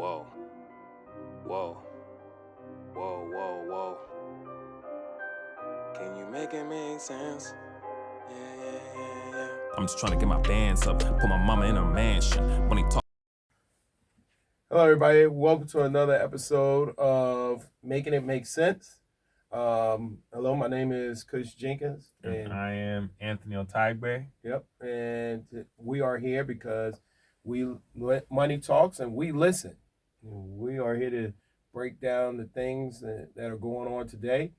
Whoa, whoa, whoa, whoa, whoa. Can you make it make sense? Yeah. I'm just trying to get my bands up, put my mama in a mansion. When he talk. Hello, everybody. Welcome to another episode of Making It Make Sense. Hello, my name is Kush Jenkins, and I am Anthony Otagbe. Yep, and we are here because money talks and we listen. We are here to break down the things that are going on today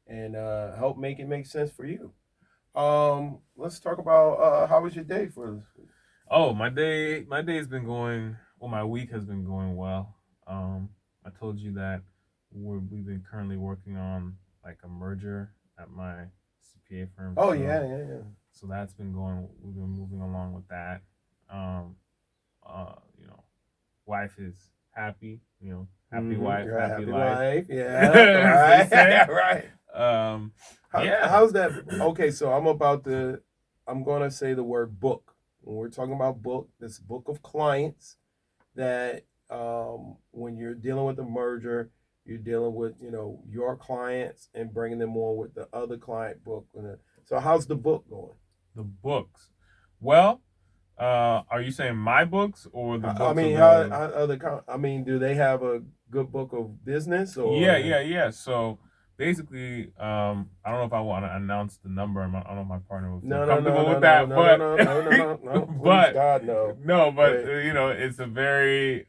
and help make it make sense for you. Let's talk about how was your day for this week? Oh, my day's been going. Well, my week has been going well. I told you that we've been currently working on like a merger at my CPA firm. Oh, so, yeah. So that's been going. We've been moving along with that. Wife is happy. Happy wife, happy life. Yeah, right. Right. How's that? Okay, so I'm gonna say the word book. When we're talking about book, this book of clients that when you're dealing with a merger, you're dealing with your clients and bringing them on with the other client book. So how's the book going? The books. Well, are you saying my books or the books? Do they have a good book of business? Or yeah. So basically, I don't know if I want to announce the number. I don't know if my partner will feel comfortable with that. No. But God, no. No, but it's a very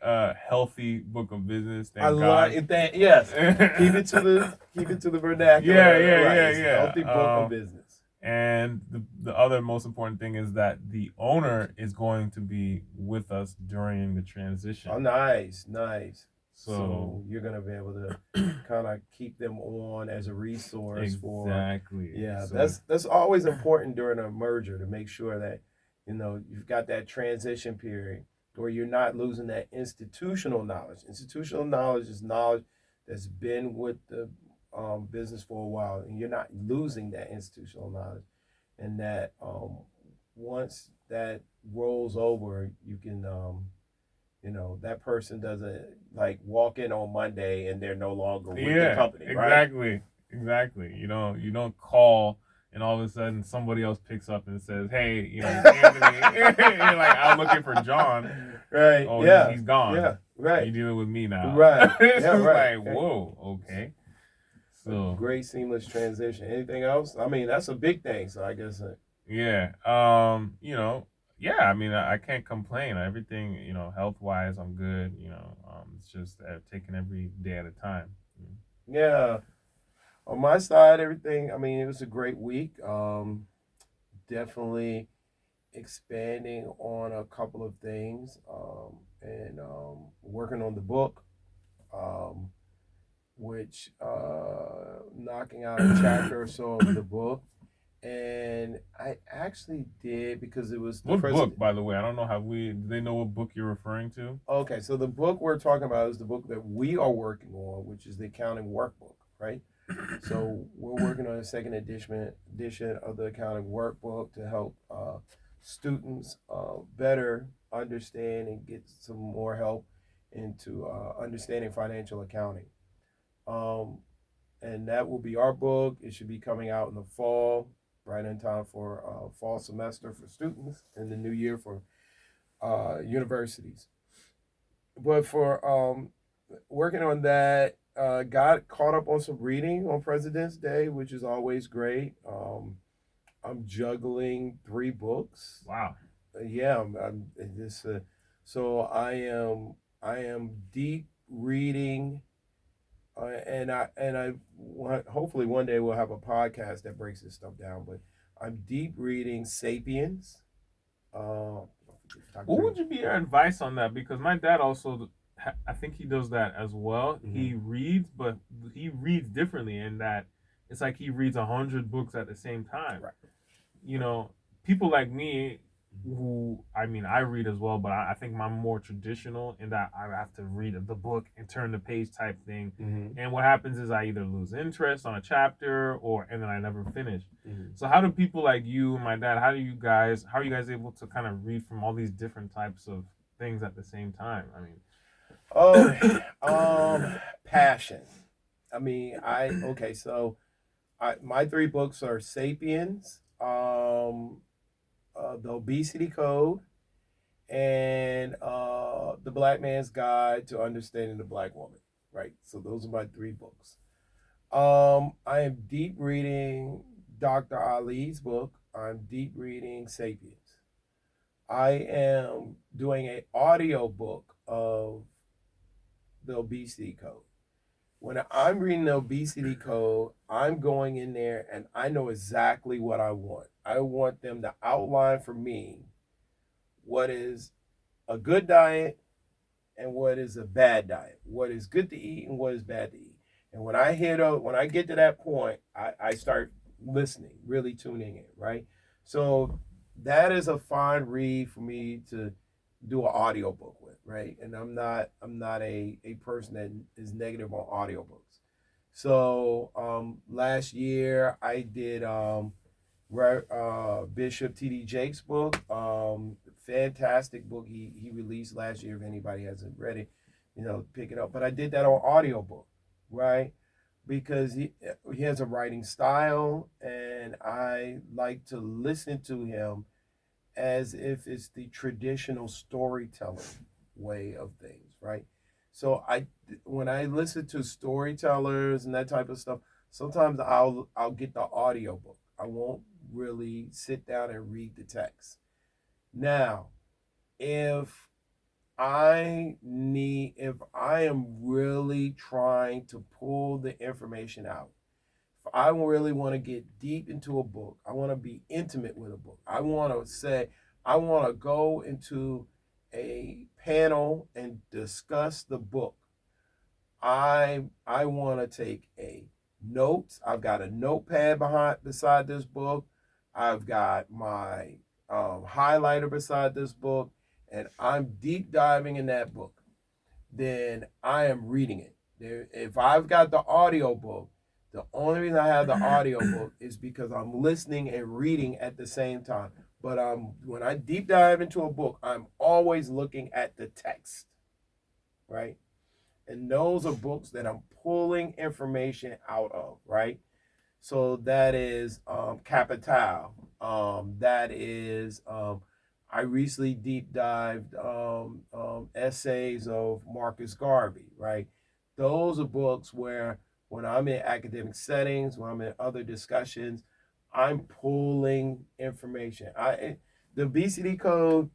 healthy book of business. I like that. Yes, keep it to the vernacular. Yeah. Healthy book of business. And the other most important thing is that the owner is going to be with us during the transition. Oh, nice. So you're going to be able to kind of keep them on as a resource. Exactly. Yeah, so that's always important during a merger, to make sure that you've got that transition period where you're not losing that institutional knowledge. Institutional knowledge is knowledge that's been with the business for a while, and you're not losing that institutional knowledge. And that once that rolls over, you can that person doesn't like walk in on Monday and they're no longer with the company. Exactly. You don't call and all of a sudden somebody else picks up and says, "Hey, Anthony," you're like, "I'm looking for John." Right. Oh, yeah. He's gone. Yeah. Right. You're dealing with me now. Right. It's right. Like, whoa, okay. So great seamless transition. Anything else? I mean, that's a big thing. So I guess. Yeah. Yeah. I mean, I can't complain. Everything, health wise, I'm good. It's just taking every day at a time. Yeah. On my side, everything. I mean, it was a great week. Definitely expanding on a couple of things, and working on the book. Which knocking out a chapter or so of the book. And I actually did, because it was the first book, by the way. I don't know. Do they know what book you're referring to? Okay, so the book we're talking about is the book that we are working on, which is the accounting workbook, right? So we're working on a second edition of the accounting workbook to help students better understand and get some more help into understanding financial accounting. And that will be our book. It should be coming out in the fall, right in time for fall semester for students and the new year for universities. But for working on that, got caught up on some reading on President's Day, which is always great. I'm juggling 3 books. Wow. Yeah, I'm this. So I am deep reading. And I hopefully one day we'll have a podcast that breaks this stuff down. But I'm deep reading *Sapiens*. What would be your advice on that? Because my dad also, I think he does that as well. Mm-hmm. He reads, but he reads differently in that it's like he reads 100 books at the same time. Right. People like me, who, I mean, I read as well, but I think I'm more traditional in that I have to read the book and turn the page type thing. Mm-hmm. And what happens is I either lose interest on a chapter and then I never finish. Mm-hmm. So how do people like you and my dad, how are you guys able to kind of read from all these different types of things at the same time? I mean, Passion. I mean, my three books are *Sapiens*, *The Obesity Code*, and *The Black Man's Guide to Understanding the Black Woman*. Right. So those are my three books. I am deep reading Dr. Ali's book. I'm deep reading *Sapiens*. I am doing an audio book of the Obesity Code. When I'm reading the Obesity Code, I'm going in there and I know exactly what I want. I want them to outline for me what is a good diet and what is a bad diet, what is good to eat and what is bad to eat. And when I get to that point, I start listening, really tuning in, right? So that is a fine read for me to do an audiobook with, right? And I'm not a person that is negative on audiobooks. So last year I did Bishop T.D. Jakes' book, fantastic book he released last year. If anybody hasn't read it, pick it up. But I did that on audiobook, right? Because he has a writing style, and I like to listen to him as if it's the traditional storytelling way of things, right? So when I listen to storytellers and that type of stuff, sometimes I'll get the audiobook. I won't really sit down and read the text. Now, if I am really trying to pull the information out, if I really want to get deep into a book, I want to be intimate with a book, I want to go into a panel and discuss the book, I want to take a notes. I've got a notepad beside this book. I've got my highlighter beside this book, and I'm deep diving in that book. Then I am reading it. If I've got the audio book, the only reason I have the audio book is because I'm listening and reading at the same time. But when I deep dive into a book, I'm always looking at the text, right? And those are books that I'm pulling information out of, right? So that is Capital. That is, I recently deep dived essays of Marcus Garvey, right? Those are books where when I'm in academic settings, when I'm in other discussions, I'm pulling information. The Obesity Code,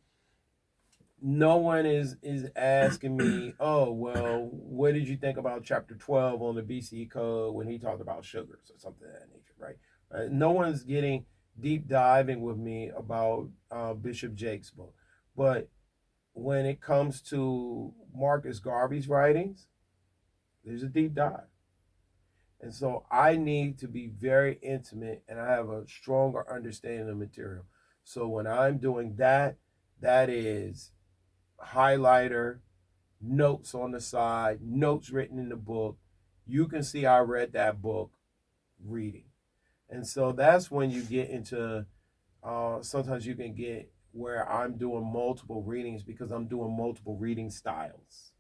no one is asking me, oh, well, what did you think about chapter 12 on the Obesity Code when he talked about sugars or something of that nature, right? No one's getting deep diving with me about Bishop Jakes' book. But when it comes to Marcus Garvey's writings, there's a deep dive. And so I need to be very intimate, and I have a stronger understanding of the material. So when I'm doing that, that is highlighter, notes on the side, notes written in the book. You can see I read that book reading. And so that's when you get into, sometimes you can get where I'm doing multiple readings because I'm doing multiple reading styles,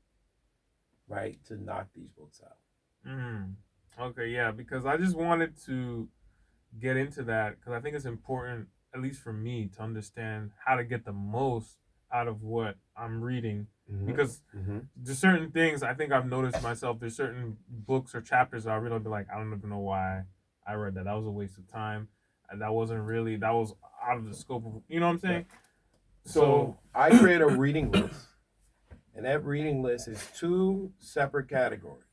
right, to knock these books out. Okay, yeah, because I just wanted to get into that because I think it's important, at least for me, to understand how to get the most out of what I'm reading. Because there's certain things I think I've noticed myself. There's certain books or chapters I read, I'll be like, I don't even know why I read that. That was a waste of time. And that was out of the scope of, you know what I'm saying? So I create a reading list. And that reading list is 2 separate categories.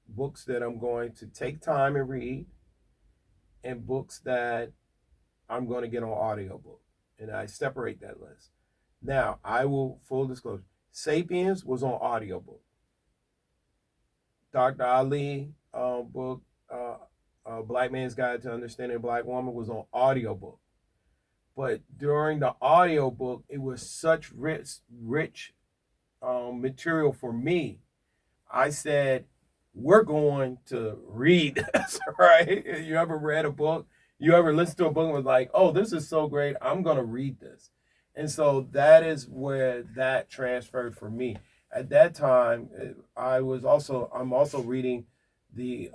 Books that I'm going to take time and read, and books that I'm going to get on audiobook. And I separate that list. Now, I will, full disclosure, *Sapiens* was on audiobook. Dr. Ali book, Black Man's Guide to Understanding a Black Woman, was on audiobook. But during the audiobook, it was such rich material for me. I said, we're going to read this, right? You ever read a book? You ever listened to a book and was like, oh, this is so great, I'm going to read this. And so that is where that transferred for me. at that time, I'm also reading the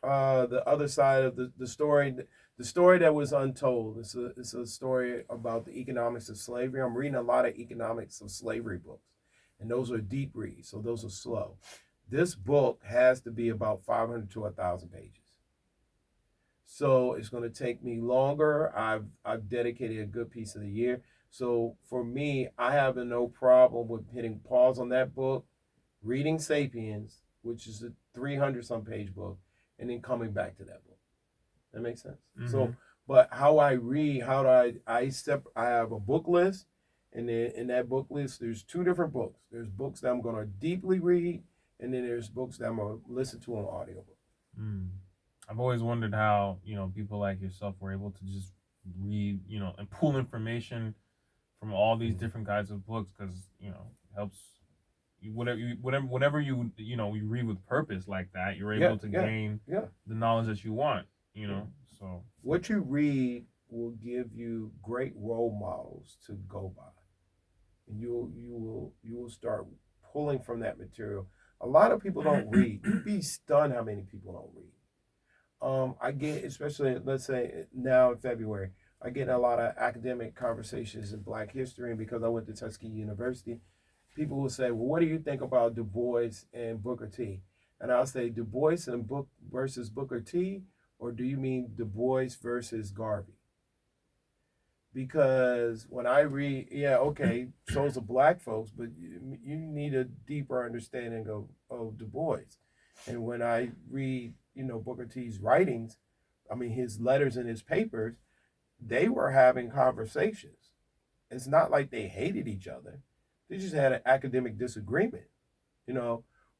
other side of the story. The story that was untold. It's a story about the economics of slavery. I'm reading a lot of economics of slavery books, and those are deep reads, so those are slow. This book has to be about 500 to 1,000 pages. So it's going to take me longer. I've dedicated a good piece of the year. So for me, I have no problem with hitting pause on that book, reading Sapiens, which is a 300 some page book, and then coming back to that book. That makes sense. Mm-hmm. So, but how I read, how do I have a book list, and then in that book list, there's two different books. There's books that I'm going to deeply read, and then there's books that I'm going to listen to on audiobook. I've always wondered how, people like yourself were able to just read, and pull information from all these different kinds of books, because, it helps you, whatever you read with purpose like that, you're able to gain the knowledge that you want, so. What you read will give you great role models to go by. And you will start pulling from that material. A lot of people don't read. You'd be stunned how many people don't read. I get, especially, let's say now in February, I get a lot of academic conversations in Black history, and because I went to Tuskegee University, people will say, well, what do you think about Du Bois and Booker T? And I'll say, Du Bois and versus Booker T, or do you mean Du Bois versus Garvey? Because when I read, so's are Black folks, but you need a deeper understanding of Du Bois. And when I read, Booker T's writings, his letters and his papers, they were having conversations. It's not like they hated each other. They just had an academic disagreement,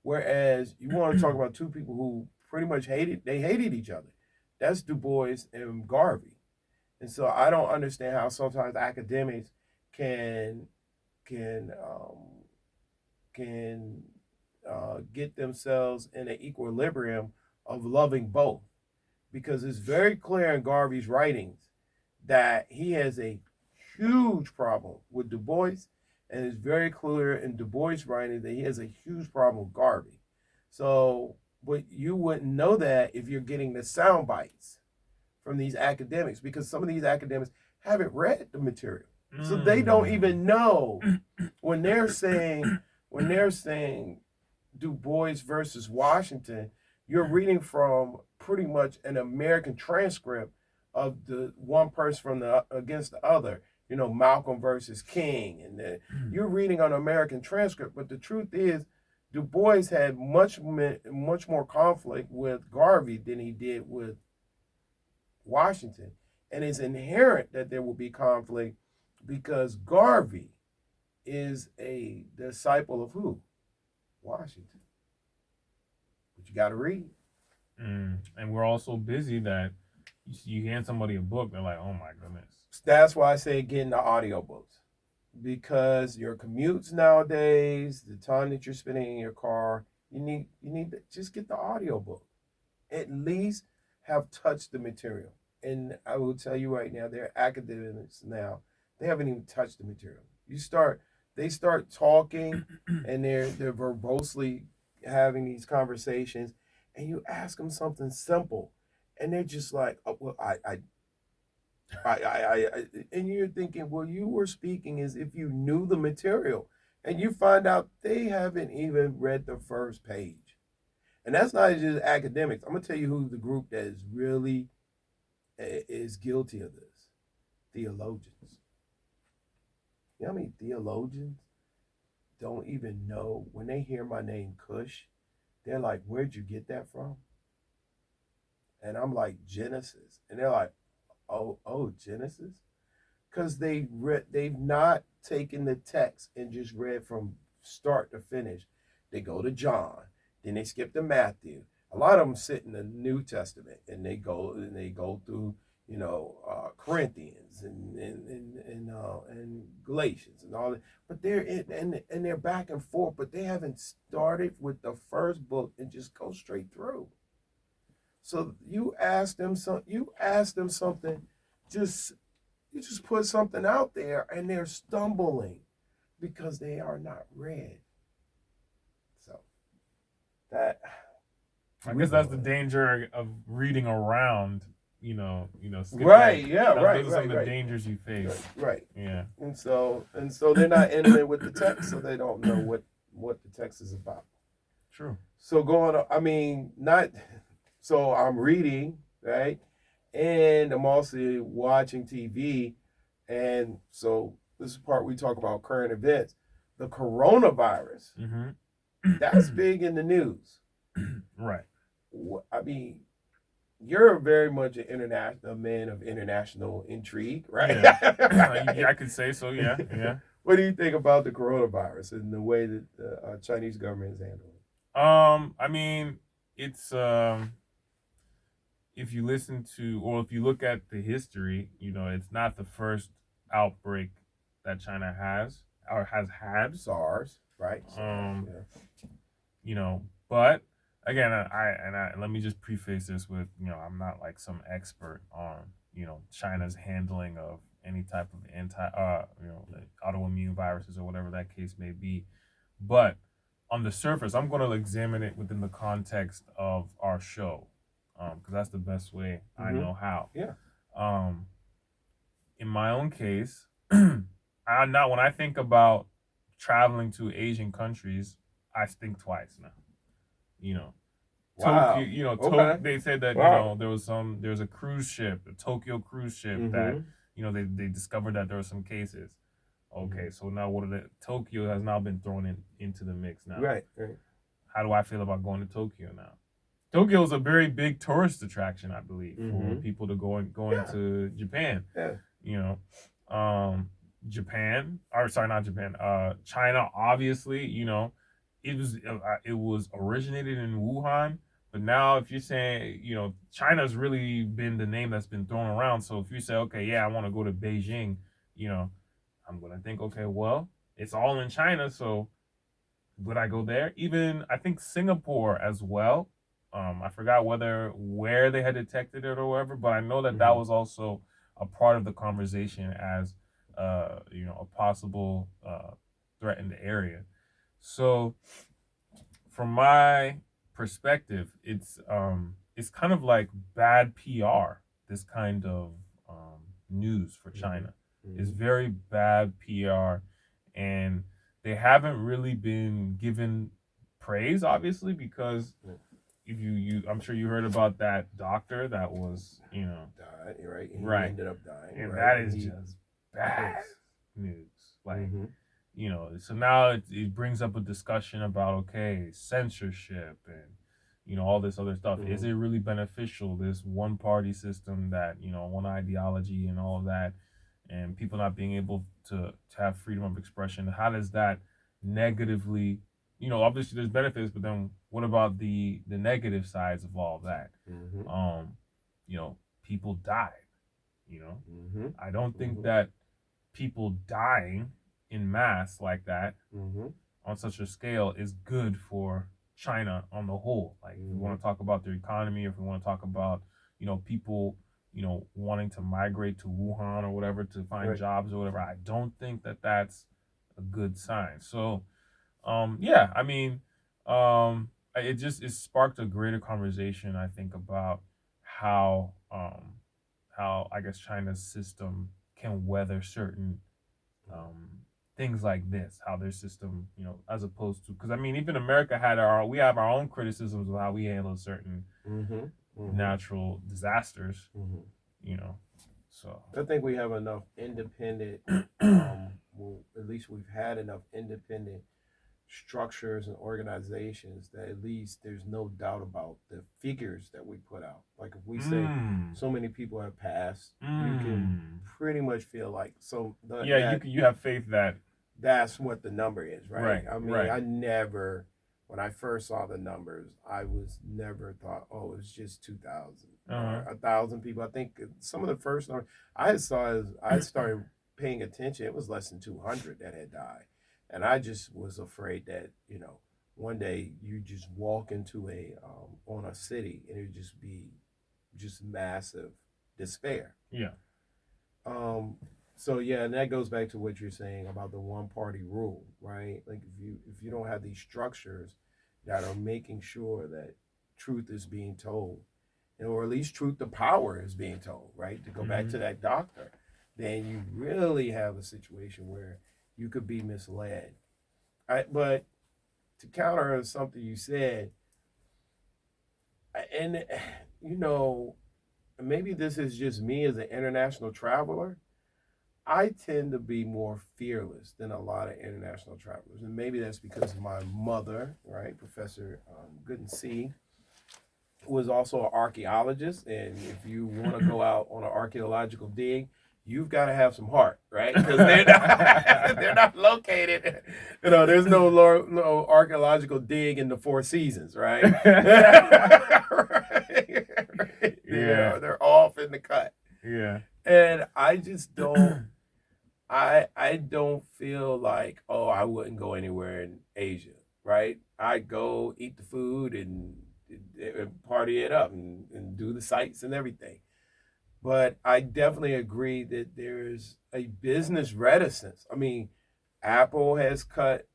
whereas you want to talk about two people who pretty much hated each other. That's Du Bois and Garvey. And so I don't understand how sometimes academics can get themselves in an equilibrium of loving both, because it's very clear in Garvey's writings that he has a huge problem with Du Bois, and it's very clear in Du Bois' writing that he has a huge problem with Garvey. So, but you wouldn't know that if you're getting the sound bites from these academics, because some of these academics haven't read the material. So they don't even know when they're saying Du Bois versus Washington, you're reading from pretty much an American transcript of the one person against the other. Malcolm versus King, and you're reading an American transcript. But the truth is, Du Bois had much more conflict with Garvey than he did with Washington, and it's inherent that there will be conflict because Garvey is a disciple of who? Washington. But you got to read. And we're all so busy that you hand somebody a book, they're like, oh my goodness. That's why I say getting the audiobooks, because your commutes nowadays, the time that you're spending in your car, you need to just get the audiobook. At least have touched the material. And I will tell you right now, there are academics now, they haven't even touched the material. They start talking and they're verbosely having these conversations, and you ask them something simple and they're just like, oh, well, I and you're thinking, well, you were speaking as if you knew the material, and you find out they haven't even read the first page. And that's not just academics. I'm gonna tell you who the group that is really is guilty of this: theologians. You know how many theologians don't even know when they hear my name Cush, they're like, where'd you get that from? And I'm like, Genesis. And they're like, oh, Genesis? Because they've not taken the text and just read from start to finish. They go to John, then they skip to Matthew. A lot of them sit in the New Testament and they go through, Corinthians and Galatians and all that. But they're back and forth, but they haven't started with the first book and just go straight through. So you ask them something, you just put something out there and they're stumbling because they are not read. So that I guess that's the danger of reading around. Right? Yeah, right. Those are some of the dangers you face. Right. Yeah. And so they're not intimate with the text, so they don't know what the text is about. True. So so I'm reading, right? And I'm also watching TV. And so this is the part we talk about current events. The coronavirus, that's big in the news. Right. I mean, you're very much a man of international intrigue, right? Yeah. I could say so, yeah. What do you think about the coronavirus and the way that the Chinese government is handling it? I mean, it's if you listen to, or if you look at the history, it's not the first outbreak that China has or has had. SARS, right? But again, I let me just preface this with, I'm not like some expert on, China's handling of any type of autoimmune viruses or whatever that case may be. But on the surface, I'm going to examine it within the context of our show, because that's the best way I know how. Yeah. In my own case, when I think about traveling to Asian countries, I think twice now. Wow. Tokyo, they said that there was a cruise ship, a Tokyo cruise ship that they discovered that there were some cases. Okay, so now Tokyo has now been thrown into the mix now. Right. How do I feel about going to Tokyo now? Tokyo is a very big tourist attraction, I believe, for people to go into Japan. Yeah. China, obviously, it was originated in Wuhan, but now if you're saying, China's really been the name that's been thrown around. So if you say, okay, yeah, I want to go to Beijing, I'm going to think, okay, well, it's all in China, so would I go there? Even, I think Singapore as well. I forgot where they had detected it or whatever, but I know that was also a part of the conversation as, a possible threatened area. So, from my perspective, it's kind of like bad PR. This kind of news for China is very bad PR, and they haven't really been given praise, obviously, because if I'm sure you heard about that doctor that was, died, right? He right, ended up dying, and right? that is just bad news. Like, so now it brings up a discussion about, okay, censorship and, all this other stuff. Is it really beneficial, this one party system that, one ideology and all of that, and people not being able to have freedom of expression? How does that negatively, obviously there's benefits, but then what about the negative sides of all of that? People died, I don't think that people dying in mass like that on such a scale is good for China on the whole. Like, if we want to talk about their economy, if we want to talk about, people, wanting to migrate to Wuhan or whatever to find jobs or whatever, I don't think that that's a good sign. So, it sparked a greater conversation, I think, about how I guess China's system can weather certain things like this, how their system, as opposed to, because even America we have our own criticisms of how we handle certain natural disasters, so I think we have enough independent, at least we've had enough independent structures and organizations that at least there's no doubt about the figures that we put out. Like, if we say so many people have passed, you can pretty much feel like you have faith that that's what the number is, right? Right. I never, when I first saw the numbers, I was never thought, oh, it's just 2,000 or 1,000 people. I think some of the first numbers I saw, I started paying attention, it was less than 200 that had died. And I just was afraid that, one day you just walk into on a city and it would just be just massive despair. Yeah. So yeah, and that goes back to what you're saying about the one party rule, right? Like, if you don't have these structures that are making sure that truth is being told, or at least truth to power is being told, right? To go back to that doctor, then you really have a situation where you could be misled. But to counter something you said, and maybe this is just me as an international traveler, I tend to be more fearless than a lot of international travelers. And maybe that's because of my mother, right? Professor Gooden was also an archaeologist. And if you want to go out on an archaeological dig, you've got to have some heart, right? Because they're not located. There's no archaeological dig in the Four Seasons, right? Right. Yeah. They're off in the cut. Yeah. And I just don't. I don't feel like, I wouldn't go anywhere in Asia, right? I go eat the food and party it up and do the sights and everything. But I definitely agree that there's a business reticence. I mean, Apple has shut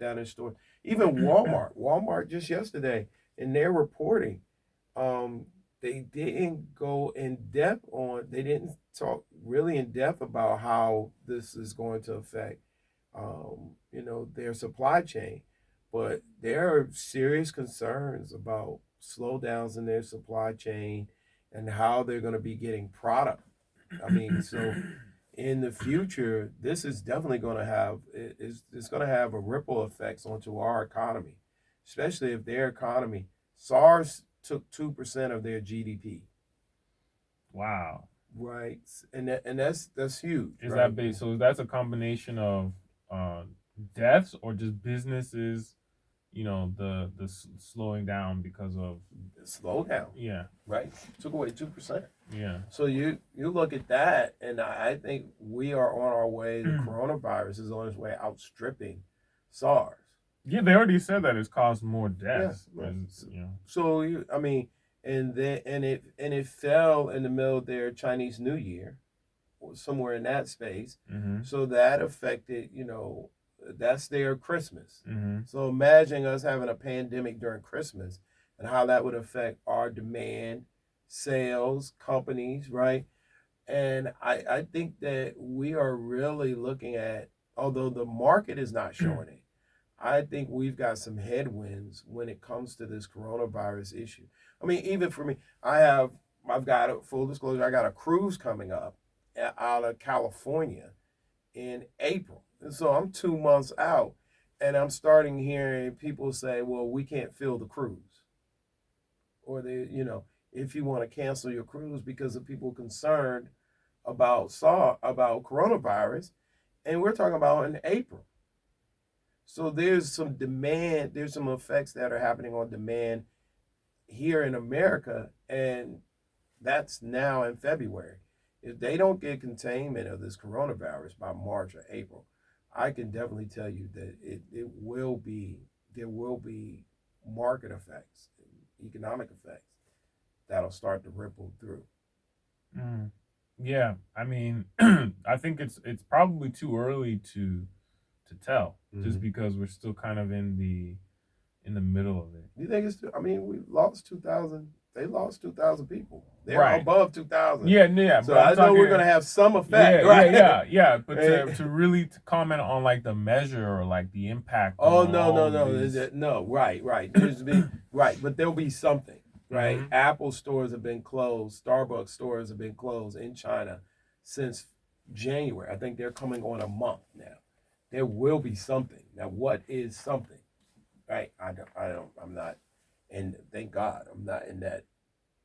down their store. Even Walmart just yesterday in their reporting, they didn't go in depth they didn't talk really in depth about how this is going to affect, their supply chain. But there are serious concerns about slowdowns in their supply chain and how they're going to be getting product. I mean, so in the future, this is definitely going to have, it's going to have a ripple effects onto our economy, especially if their economy, SARS took 2% of their GDP. Wow. Right. And that's huge. Is right? that based? So that's a combination of deaths or just businesses, the slowing down because of the slowdown. Yeah. Right. Took away 2%. Yeah. So you look at that, and I think we are on our way. The coronavirus is on its way outstripping SARS. Yeah, they already said that it's caused more deaths. Yeah. So and it fell in the middle of their Chinese New Year, or somewhere in that space. Mm-hmm. So that affected, that's their Christmas. Mm-hmm. So imagine us having a pandemic during Christmas and how that would affect our demand, sales, companies, right? And I think that we are really looking at, although the market is not showing it, I think we've got some headwinds when it comes to this coronavirus issue. I mean, even for me, I've got a full disclosure, I got a cruise coming up out of California in April. And so I'm 2 months out, and I'm starting hearing people say, well, we can't fill the cruise. Or if you want to cancel your cruise because of people concerned about coronavirus, and we're talking about in April. So there's some demand, there's some effects that are happening on demand here in America, and that's now in February. If they don't get containment of this coronavirus by March or April, I can definitely tell you that there will be market effects, economic effects that'll start to ripple through. Mm. Yeah, I mean, I think it's probably too early to tell, just because we're still kind of in the middle of it. You think it's? We lost 2,000. They lost 2,000 people. They're right. above 2,000. Yeah. So I know we're gonna have some effect. Yeah. But to really comment on like the measure or like the impact. Oh no. Right. There's been right, but there'll be something. Right. Mm-hmm. Apple stores have been closed. Starbucks stores have been closed in China since January. I think they're coming on a month now. There will be something. Now, what is something? Right? I'm not, and thank God I'm not in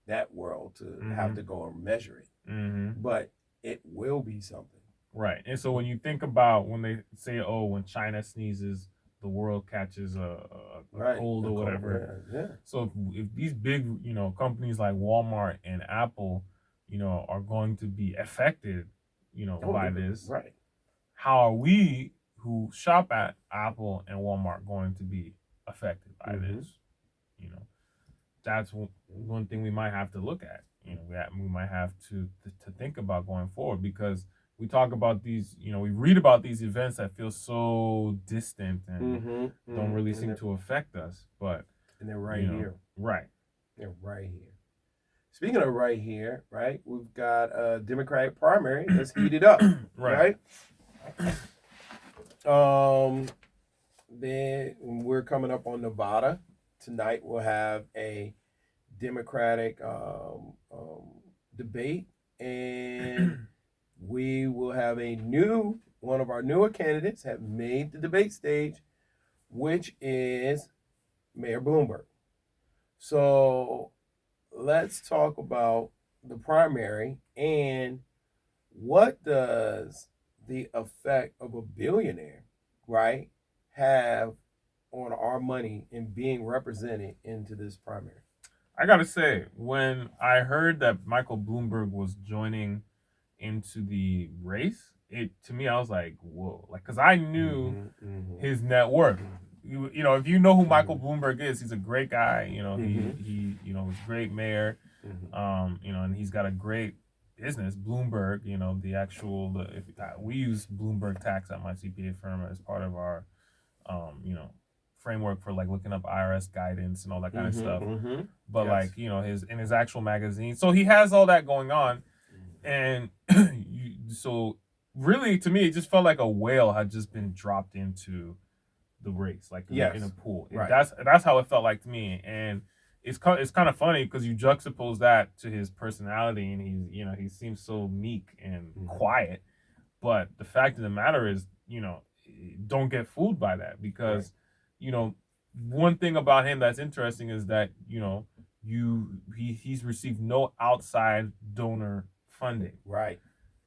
that world to have to go and measure it. Mm-hmm. But it will be something. Right. And so when you think about when they say, when China sneezes, the world catches a cold or whatever. Yeah. So if these big, companies like Walmart and Apple, are going to be affected, by this, right? How are we who shop at Apple and Walmart going to be affected by this? That's one thing we might have to look at. We might have to think about going forward, because we talk about these, we read about these events that feel so distant and don't really seem to affect us, but and they're right here. Right. They're right here. Speaking of right here, right, we've got a Democratic primary that's heated up, right? Then we're coming up on Nevada. Tonight we'll have a Democratic debate, and we will have one of our newer candidates have made the debate stage, which is Mayor Bloomberg. So let's talk about the primary and what does the effect of a billionaire, right, have on our money and being represented into this primary. I gotta say, when I heard that Michael Bloomberg was joining into the race, to me I was like, whoa, like, because I knew his net worth. If you know who Michael Bloomberg is, he's a great he he's a great mayor, and he's got a great business, Bloomberg. We use Bloomberg Tax at my CPA firm as part of our, framework for like looking up IRS guidance and all that kind of stuff. But his actual magazine, so he has all that going on, and so really to me it just felt like a whale had just been dropped into the race, like in a pool. Right. That's how it felt like to me, and it's kind of funny because you juxtapose that to his personality, and he seems so meek and quiet, but the fact of the matter is, don't get fooled by that, because one thing about him that's interesting is that he's received no outside donor funding. Right.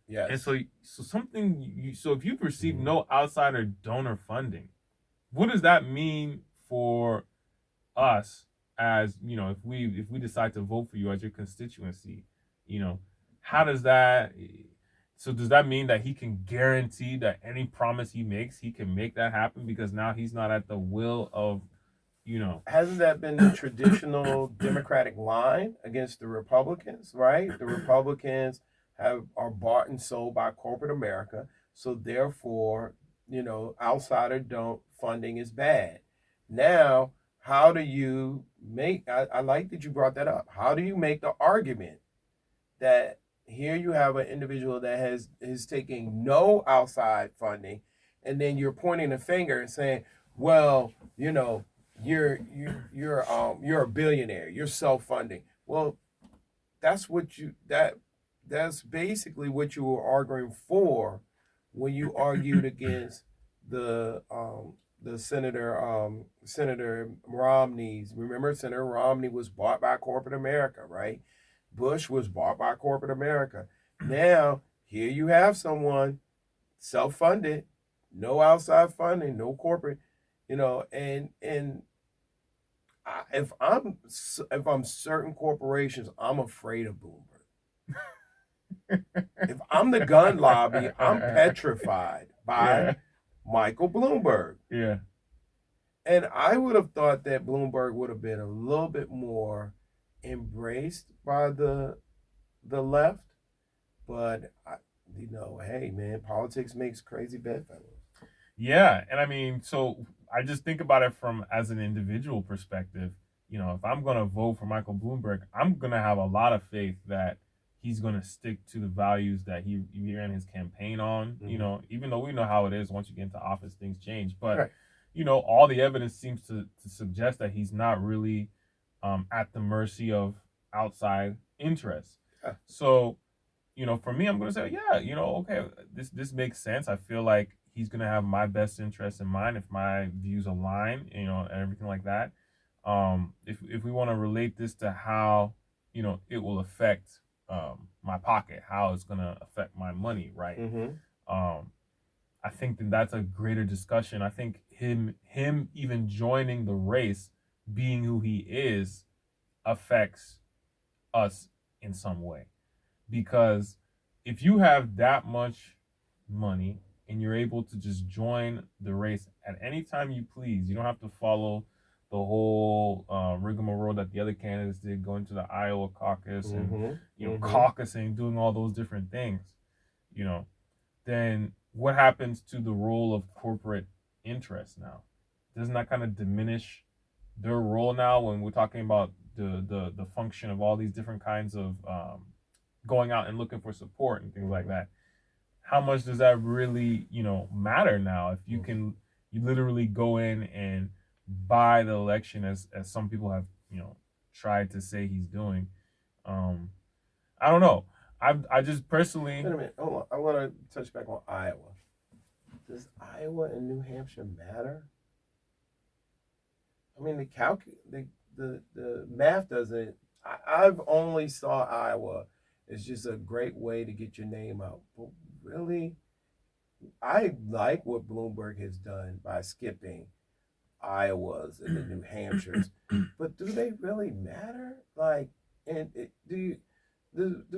Yes. And so if you've received no outsider donor funding, what does that mean for us as, if we decide to vote for you as your constituency? How does that, so does that mean that he can guarantee that any promise he makes, he can make that happen, because now he's not at the will of, Hasn't that been the traditional Democratic line against the Republicans, right? The Republicans are bought and sold by corporate America, so therefore, outsider funding is bad. Now, how do you make, I like that you brought that up, how do you make the argument that here you have an individual that is taking no outside funding, and then you're pointing a finger and saying, well, you're a billionaire, you're self-funding. Well, that's basically what you were arguing for when you argued against the Senator Romney's. Remember, Senator Romney was bought by corporate America, right? Bush was bought by corporate America. Now, here you have someone self-funded, no outside funding, no corporate, and if I'm certain corporations, I'm afraid of Bloomberg. If I'm the gun lobby, I'm petrified by Michael Bloomberg. Yeah. And I would have thought that Bloomberg would have been a little bit more embraced by the left, but hey man, politics makes crazy bedfellows. Yeah, and I mean, so I just think about it from as an individual perspective. If I'm going to vote for Michael Bloomberg, I'm going to have a lot of faith that he's going to stick to the values that he ran his campaign on. Even though we know how it is, once you get into office, things change. But right. All the evidence seems to suggest that he's not really at the mercy of outside interests. Yeah. So, for me, I'm going to say, yeah, okay, this makes sense. I feel like he's going to have my best interest in mind if my views align, and everything like that. If we want to relate this to how, it will affect my pocket, how it's going to affect my money, right? I think that's a greater discussion. I think him even joining the race, being who he is, affects us in some way. Because if you have that much money and you're able to just join the race at any time you please, you don't have to follow the whole rigmarole that the other candidates did, going to the Iowa caucus and caucusing, doing all those different things. then what happens to the role of corporate interest now? Doesn't that kind of diminish their role now when we're talking about the function of all these different kinds of going out and looking for support and things like that? How much does that really, matter now if you literally go in and buy the election as some people have, tried to say he's doing? I don't know. I just personally. Wait a minute, hold on. I want to touch back on Iowa. Does Iowa and New Hampshire matter? I mean, the math doesn't. I've only saw Iowa as just a great way to get your name out. But really, I like what Bloomberg has done by skipping Iowas and the New Hampshires. But do they really matter? Like, and do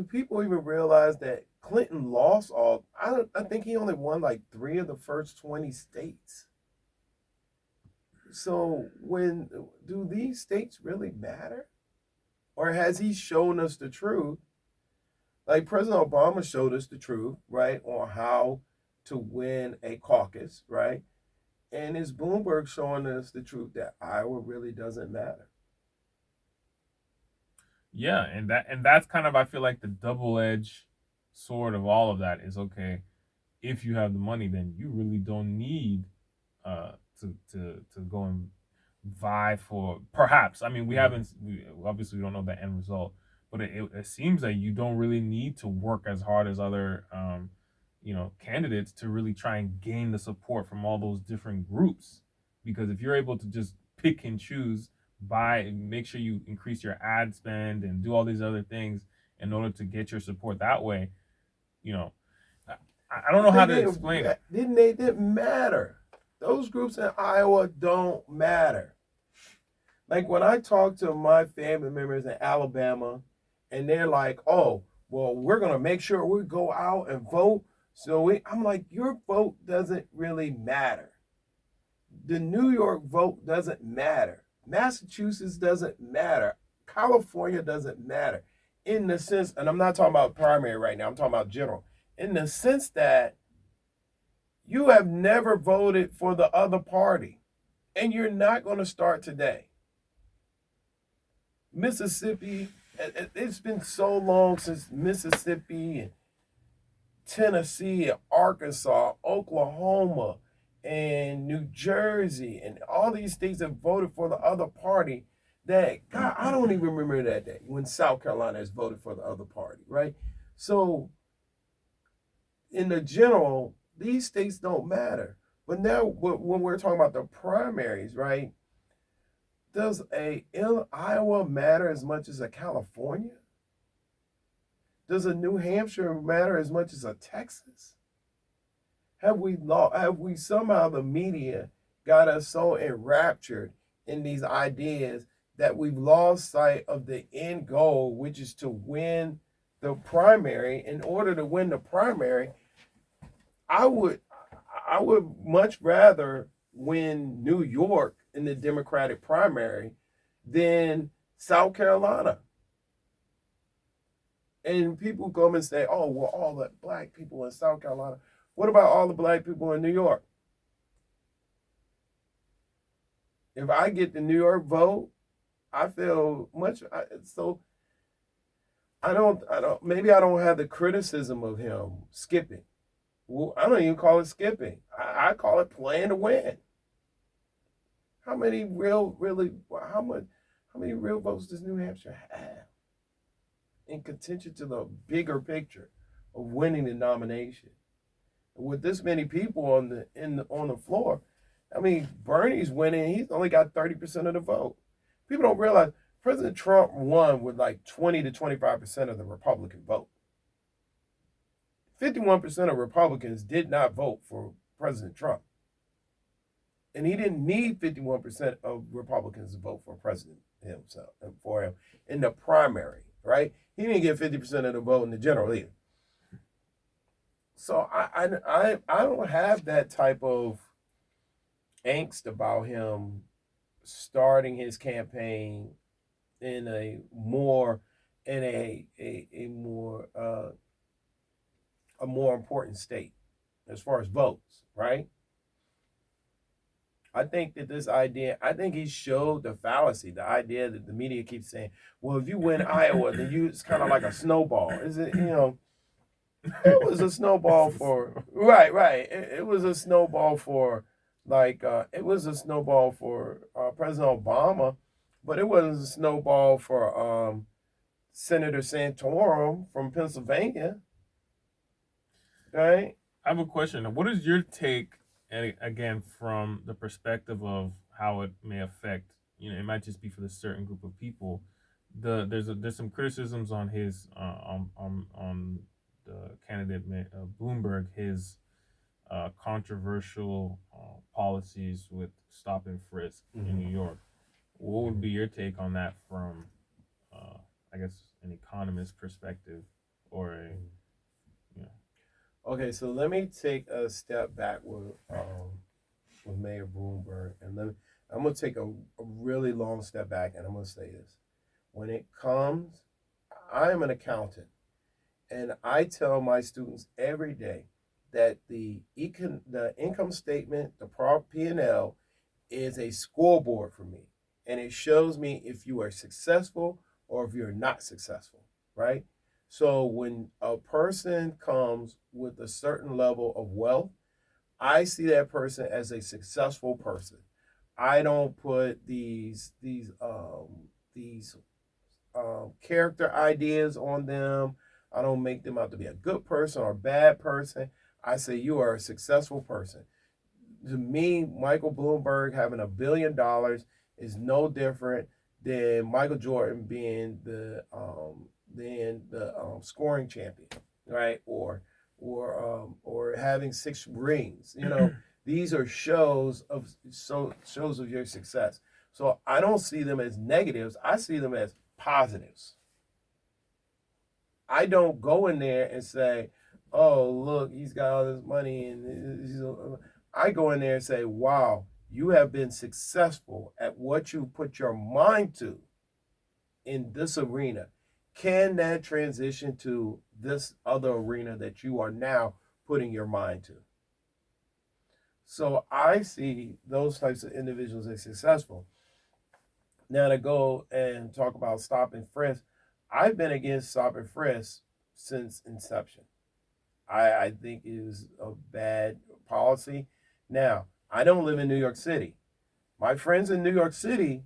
people even realize that Clinton lost all? I think he only won like 3 of the first 20 states. So do these states really matter? Or has he shown us the truth? Like President Obama showed us the truth, right, on how to win a caucus, right? And is Bloomberg showing us the truth that Iowa really doesn't matter? Yeah, and that's kind of, I feel like, the double-edged sword of all of that is, okay, if you have the money, then you really don't need to go and vie for, perhaps. I mean, we obviously don't know the end result, but it seems like you don't really need to work as hard as other candidates to really try and gain the support from all those different groups. Because if you're able to just pick and choose, make sure you increase your ad spend and do all these other things in order to get your support that way, I don't know how to explain it. Didn't matter. Those groups in Iowa don't matter. Like when I talk to my family members in Alabama and they're like, oh, well, we're going to make sure we go out and vote. So I'm like, your vote doesn't really matter. The New York vote doesn't matter. Massachusetts doesn't matter. California doesn't matter. In the sense, and I'm not talking about primary right now, I'm talking about general. In the sense that you have never voted for the other party, and you're not going to start today. Mississippi, it's been so long since Mississippi and Tennessee and Arkansas, Oklahoma, and New Jersey, and all these states have voted for the other party that, God, I don't even remember that day when South Carolina has voted for the other party, right? So, in the general, these states don't matter. But now, when we're talking about the primaries, right? Does Iowa matter as much as a California? Does a New Hampshire matter as much as a Texas? Have we somehow, the media got us so enraptured in these ideas that we've lost sight of the end goal, which is to win the primary? In order to win the primary, I would much rather win New York in the Democratic primary than South Carolina. And people come and say, oh, well, all the black people in South Carolina. What about all the black people in New York? If I get the New York vote, I feel maybe I don't have the criticism of him skipping. Well, I don't even call it skipping. I call it playing to win. How many real votes does New Hampshire have in contention to the bigger picture of winning the nomination? With this many people on the floor, I mean, Bernie's winning. He's only got 30% of the vote. People don't realize President Trump won with like 20 to 25% of the Republican vote. 51% of Republicans did not vote for President Trump. And he didn't need 51% of Republicans to vote for President himself and for him in the primary, right? He didn't get 50% of the vote in the general either. So I don't have that type of angst about him starting his campaign in a more important state. as far as votes, right? I think that I think he showed the fallacy, the idea that the media keeps saying, well, if you win Iowa, then it's kind of like a snowball. Is it, it was a snowball for, right. It was a snowball for, it was a snowball for President Obama, but it wasn't a snowball for Senator Santorum from Pennsylvania, right? I have a question. What is your take, and again, from the perspective of how it may affect, it might just be for the certain group of people. There's some criticisms on his on the candidate Bloomberg, his controversial policies with stop and frisk in New York. What would be your take on that from, I guess, an economist perspective, or a Okay, so let me take a step back with Mayor Bloomberg, and I'm gonna take a really long step back, and I'm gonna say this: when it comes, I am an accountant, and I tell my students every day that the income statement, the P&L, is a scoreboard for me, and it shows me if you are successful or if you're not successful, right? So when a person comes with a certain level of wealth, I see that person as a successful person. I don't put these character ideas on them. I don't make them out to be a good person or a bad person. I say you are a successful person. To me, Michael Bloomberg having $1 billion is no different than Michael Jordan being the scoring champion, right? Or having 6 rings. These are shows of your success. So I don't see them as negatives. I see them as positives. I don't go in there and say, "Oh, look, he's got all this money," and I go in there and say, "Wow, you have been successful at what you put your mind to in this arena. Can that transition to this other arena that you are now putting your mind to?" So I see those types of individuals as successful. Now to go and talk about stop and frisk, I've been against stop and frisk since inception. I think it is a bad policy. Now, I don't live in New York City. My friends in New York City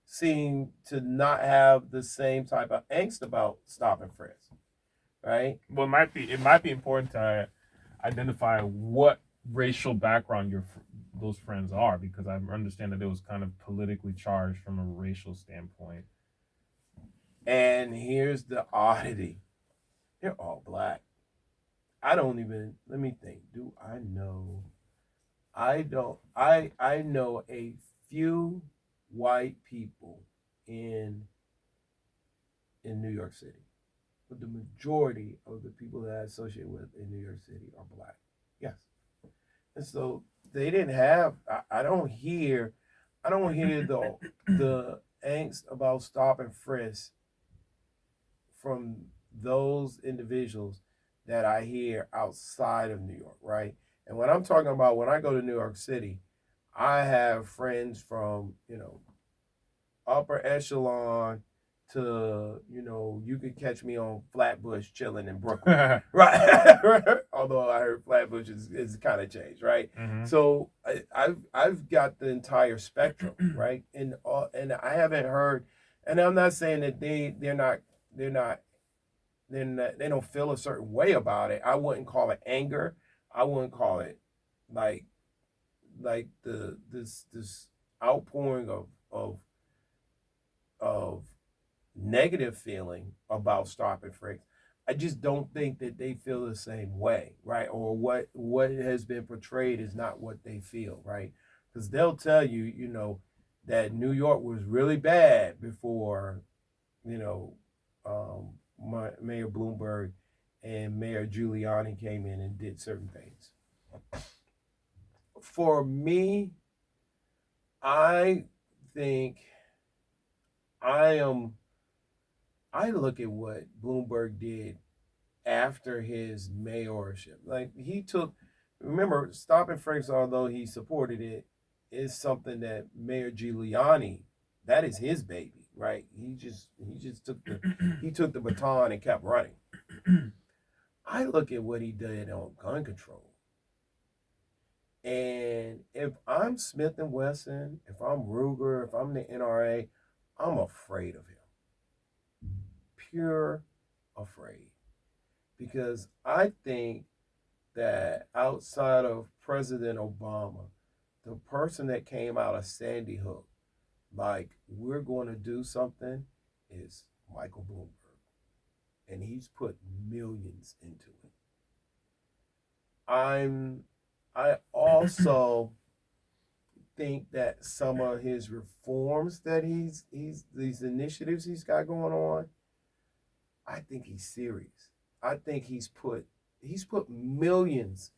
seem to not have the same type of angst about stop and frisk, right? Well, it might be important to identify what racial background those friends are, because I understand that it was kind of politically charged from a racial standpoint. And here's the oddity: they're all black. Let me think. Do I know? I don't. I know a few white people in New York City, but the majority of the people that I associate with in New York City are black. Yes, and so they didn't have. I don't hear the angst about stop and frisk from those individuals that I hear outside of New York, right? And when I'm talking about when I go to New York City, I have friends from, upper echelon to, you could catch me on Flatbush chilling in Brooklyn, right? Although I heard Flatbush is kind of changed, right? Mm-hmm. So I've got the entire spectrum, right? And I haven't heard, and I'm not saying that they don't feel a certain way about it. I wouldn't call it anger. I wouldn't call it like this outpouring of negative feeling about stop and frisk. I just don't think that they feel the same way, right? Or what has been portrayed is not what they feel, right? Because they'll tell you, that New York was really bad before, Mayor Bloomberg and Mayor Giuliani came in and did certain things. For me, I think I look at what Bloomberg did after his mayorship. Like, he took remember, stop and frisk, although he supported it, is something that Mayor Giuliani, that is his baby, right? He just took the baton and kept running. I look at what he did on gun control. And if I'm Smith and Wesson, if I'm Ruger, if I'm the NRA, I'm afraid of him. Pure afraid. Because I think that outside of President Obama, the person that came out of Sandy Hook, like, we're going to do something, is Michael Bloomberg. And he's put millions into it. I also think that some of his reforms that he's these initiatives he's got going on, I think he's serious. I think he's put millions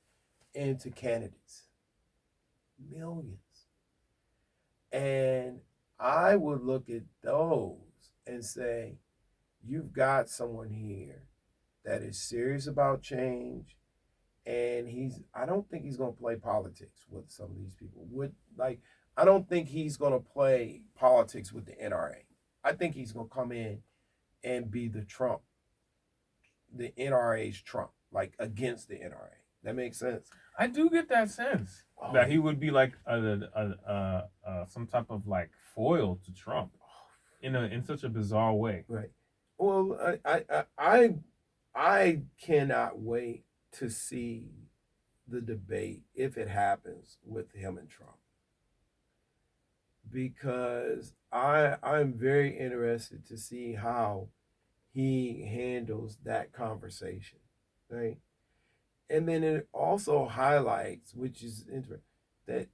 into candidates. Millions. And I would look at those and say, you've got someone here that is serious about change, and I don't think he's going to play politics with some of these people. I don't think he's going to play politics with the NRA. I think he's going to come in and be the NRA's Trump, like, against the NRA. That makes sense. I do get that sense that he would be like some type of like foil to Trump in such a bizarre way. Right. Well, I cannot wait to see the debate, if it happens, with him and Trump, because I'm very interested to see how he handles that conversation, right? And then it also highlights, which is interesting, that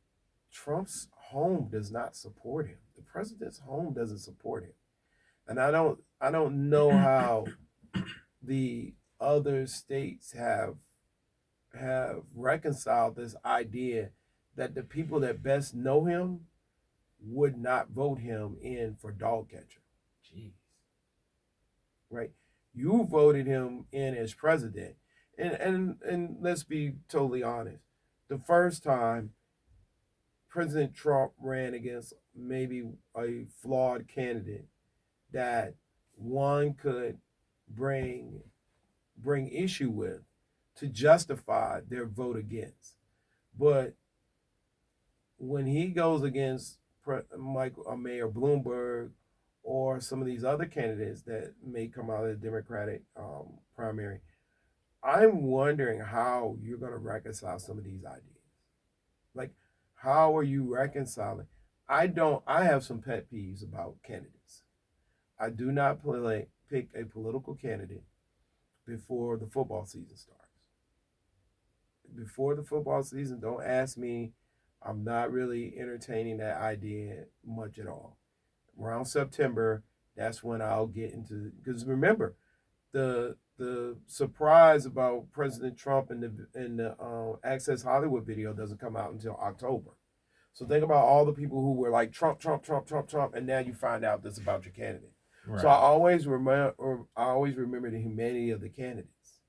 Trump's home does not support him. The president's home doesn't support him. And I don't know how the other states have reconciled this idea that the people that best know him would not vote him in for dog catcher. Jeez. Right? You voted him in as president. And let's be totally honest. The first time President Trump ran against maybe a flawed candidate that one could bring issue with to justify their vote against. But when he goes against Mayor Bloomberg or some of these other candidates that may come out of the Democratic primary, I'm wondering how you're going to reconcile some of these ideas. Like, how are you reconciling? I have some pet peeves about candidates. I do not pick a political candidate before the football season starts. Before the football season, don't ask me. I'm not really entertaining that idea much at all. Around September, that's when I'll get into, because remember, the surprise about President Trump and the Access Hollywood video doesn't come out until October. So think about all the people who were like Trump, and now you find out this about your candidate. Right. So I always remember the humanity of the candidates.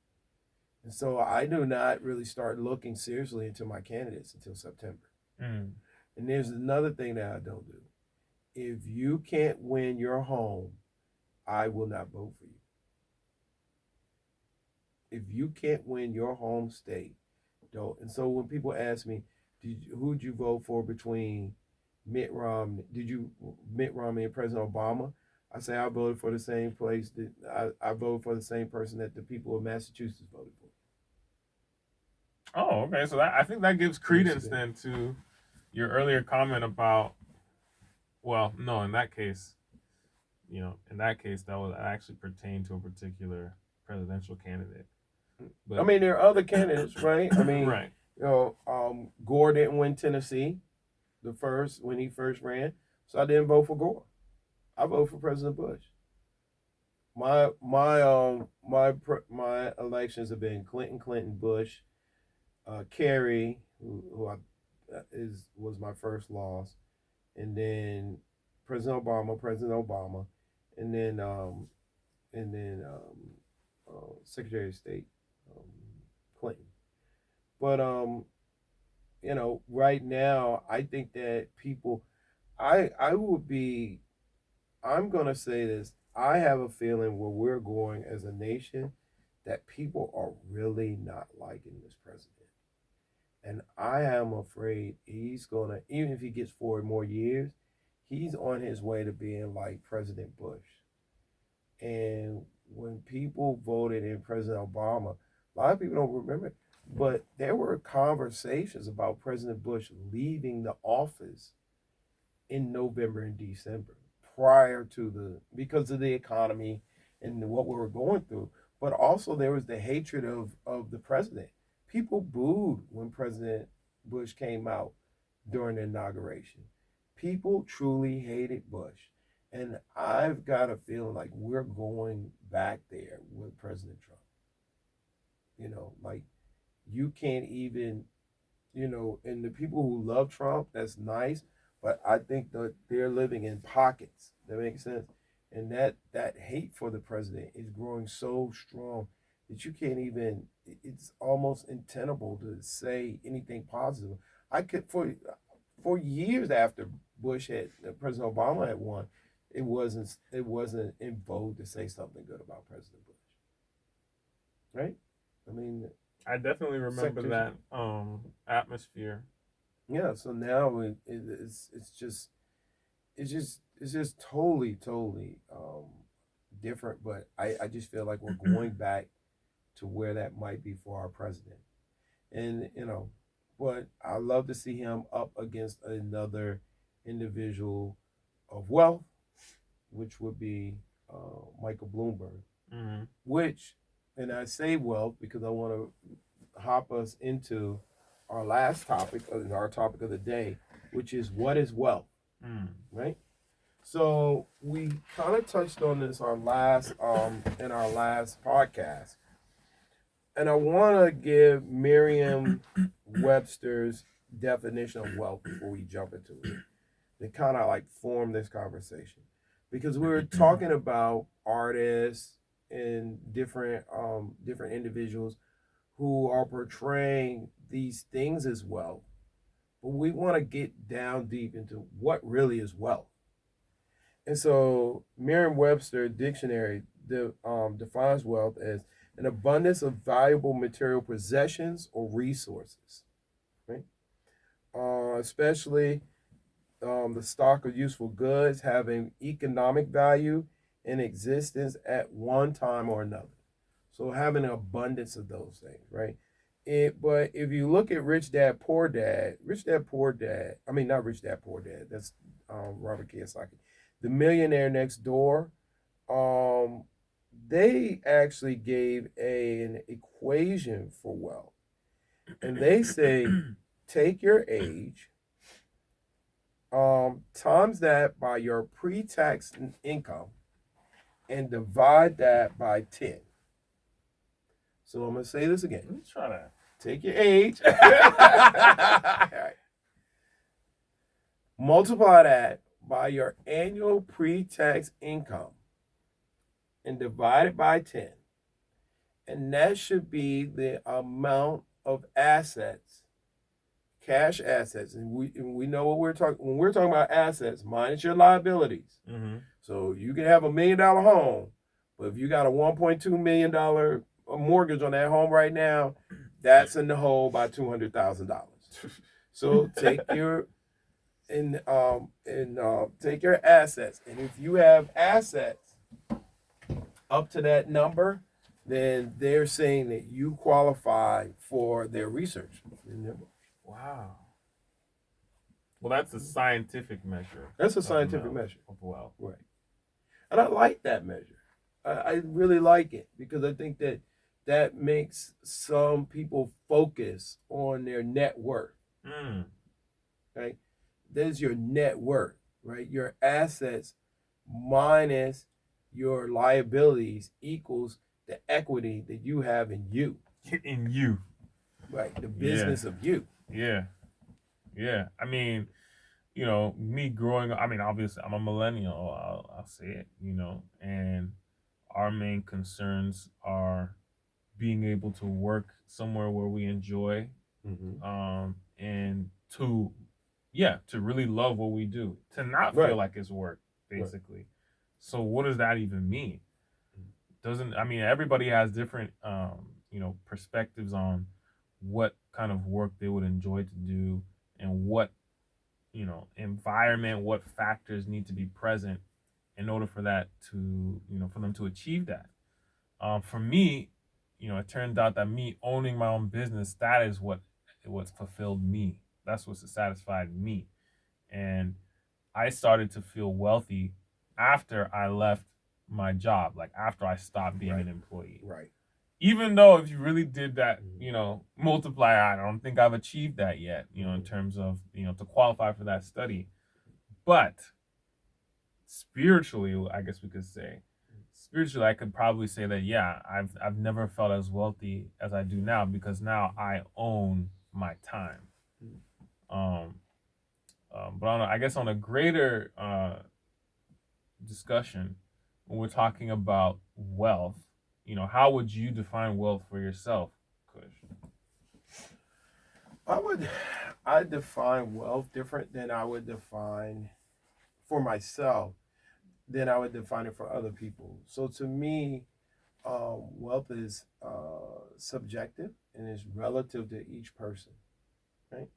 And so I do not really start looking seriously into my candidates until September. Mm. And there's another thing that I don't do. If you can't win your home, I will not vote for you. If you can't win your home state, don't. And so when people ask me, who'd you vote for between Mitt Romney and President Obama? I say I voted for the same place that I voted for the same person that the people of Massachusetts voted for. Oh, okay. So I think that gives credence then to your earlier comment about, well, no, in that case, that would actually pertain to a particular presidential candidate. But, I mean, there are other candidates, right? I mean, right. Gore didn't win Tennessee when he first ran, so I didn't vote for Gore. I voted for President Bush. My elections have been Clinton, Bush, Kerry, who was my first loss, and then President Obama, and then Secretary of State Clinton. But you know, right now, I think that people, I would be, I'm gonna say this. I have a feeling where we're going as a nation that people are really not liking this president. And I am afraid he's gonna, even if he gets 4 more years, he's on his way to being like President Bush. And when people voted in President Obama, a lot of people don't remember, but there were conversations about President Bush leaving the office in November and December prior to because of the economy and what we were going through. But also there was the hatred of the president. People booed when President Bush came out during the inauguration. People truly hated Bush. And I've got a feeling like we're going back there with President Trump. You know, like you can't even, you know, and the people who love Trump, that's nice, but I think that they're living in pockets. That makes sense. And that hate for the president is growing so strong that you can't even, it's almost untenable to say anything positive. I could, for years after Bush had, President Obama had won, it wasn't in vogue to say something good about President Bush. Right? I mean, I definitely remember that atmosphere. Yeah, so now it's just totally different. But I just feel like we're going back to where that might be for our president, and you know, but I love to see him up against another individual of wealth, which would be Michael Bloomberg, which, and I say wealth because I want to hop us into our last topic, our topic of the day, which is what is wealth, right? So we kind of touched on this in our last podcast, and I want to give Merriam-Webster's definition of wealth before we jump into it, to kind of like form this conversation, because we were talking about artists and different individuals who are portraying these things as wealth, but we want to get down deep into what really is wealth. And so Merriam-Webster dictionary defines wealth as an abundance of valuable material possessions or resources, right? Especially the stock of useful goods having economic value in existence at one time or another. So having an abundance of those things, right? But if you look at Rich Dad Poor Dad, I mean, not Rich Dad Poor Dad, that's Robert Kiyosaki. The Millionaire Next Door, they actually gave an equation for wealth. And they say, take your age, times that by your pre-tax income, and divide that by 10. So I'm going to say this again. Let me try that. Take your age. Multiply that by your annual pre-tax income and divide it by 10. And that should be the amount of assets, cash assets. And we know what we're talking, when we're talking about assets, minus your liabilities. Mm-hmm. So you can have $1 million home, but if you got a $1.2 million mortgage on that home right now, that's in the hole by $200,000. So take your take your assets, and if you have assets up to that number, then they're saying that you qualify for their research. Wow. Well, that's a scientific measure. That's a scientific measure of wealth, right? And I like that measure. I really like it because I think that makes some people focus on their net worth. Right? There's your net worth, right? Your assets minus your liabilities equals the equity that you have in you. In you. Right. The business of you. Yeah. Yeah. I mean, you know, me growing up, I mean, obviously I'm a millennial, I'll say it, you know, and our main concerns are being able to work somewhere where we enjoy and to really love what we do, to not feel like it's work, basically. Right. So what does that even mean? Everybody has different perspectives on what kind of work they would enjoy to do, and what environment, what factors need to be present in order for that to for them to achieve that. For me, it turned out that me owning my own business, that is what fulfilled me. That's what satisfied me. And I started to feel wealthy after I left my job, like after I stopped being an employee. Right. Even though if you really did that, multiply, I don't think I've achieved that yet, in terms of, to qualify for that study. But spiritually, I guess we could say, I could probably say that, yeah, I've never felt as wealthy as I do now, because now I own my time. But I guess on a greater discussion, when we're talking about wealth, how would you define wealth for yourself, Kush? I define wealth different than I would define for myself than I would define it for other people. So to me, wealth is subjective and is relative to each person, right?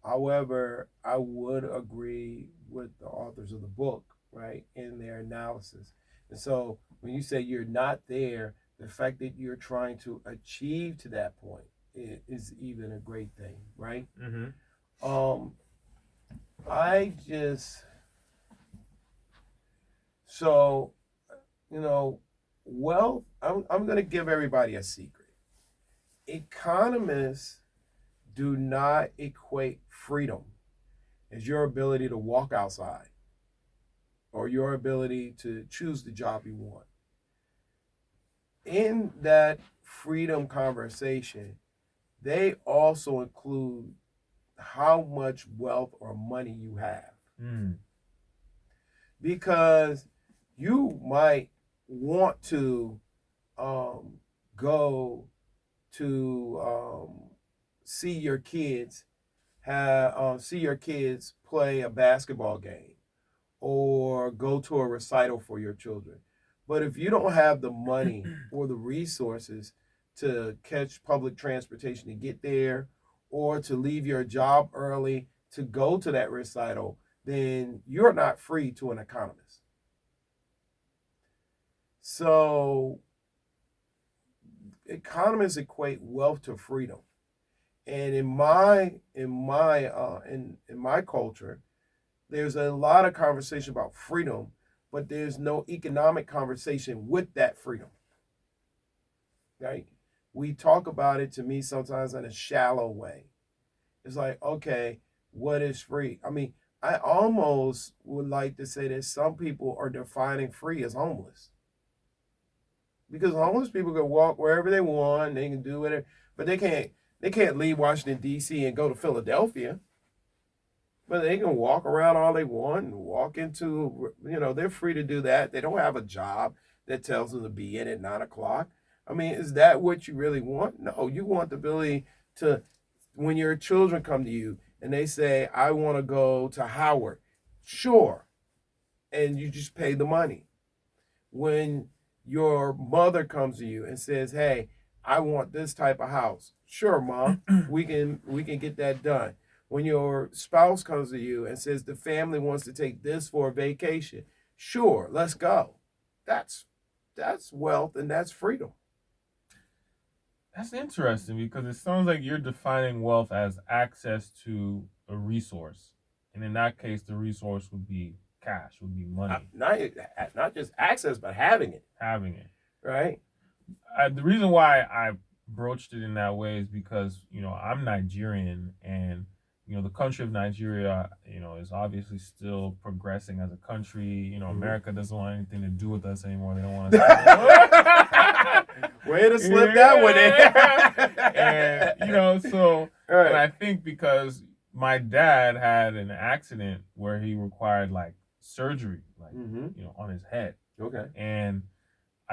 However, I would agree with the authors of the book, right, in their analysis. And so when you say you're not there, the fact that you're trying to achieve to that point is even a great thing, right? Mm-hmm. Wealth, I'm going to give everybody a secret. Economists do not equate freedom as your ability to walk outside or your ability to choose the job you want. In that freedom conversation, they also include how much wealth or money you have. Because you might want to go to see your kids play a basketball game or go to a recital for your children. But if you don't have the money or the resources to catch public transportation to get there, or to leave your job early to go to that recital, then you're not free to an economist. So economists equate wealth to freedom. And in my culture, there's a lot of conversation about freedom, but there's no economic conversation with that freedom. Right? We talk about it, to me, sometimes in a shallow way. It's like, okay, what is free? I mean, I almost would like to say that some people are defining free as homeless. Because homeless people can walk wherever they want, they can do whatever, but they can't leave Washington, D.C. and go to Philadelphia. But they can walk around all they want and walk into, they're free to do that. They don't have a job that tells them to be in at 9:00. I mean, is that what you really want? No, you want the ability to, when your children come to you and they say, I want to go to Howard, sure. And you just pay the money. When your mother comes to you and says, hey, I want this type of house, sure, Mom, we can get that done. When your spouse comes to you and says the family wants to take this for a vacation, sure, let's go. That's wealth and that's freedom. That's interesting, because it sounds like you're defining wealth as access to a resource. And in that case, the resource would be cash, would be money. Not just access, but having it. Having it. Right? The reason why I broached it in that way is because, I'm Nigerian, and, the country of Nigeria, is obviously still progressing as a country. America doesn't want anything to do with us anymore. They don't want us to way to slip that one in. And, so right. And I think because my dad had an accident where he required, like, surgery, like, on his head. Okay. And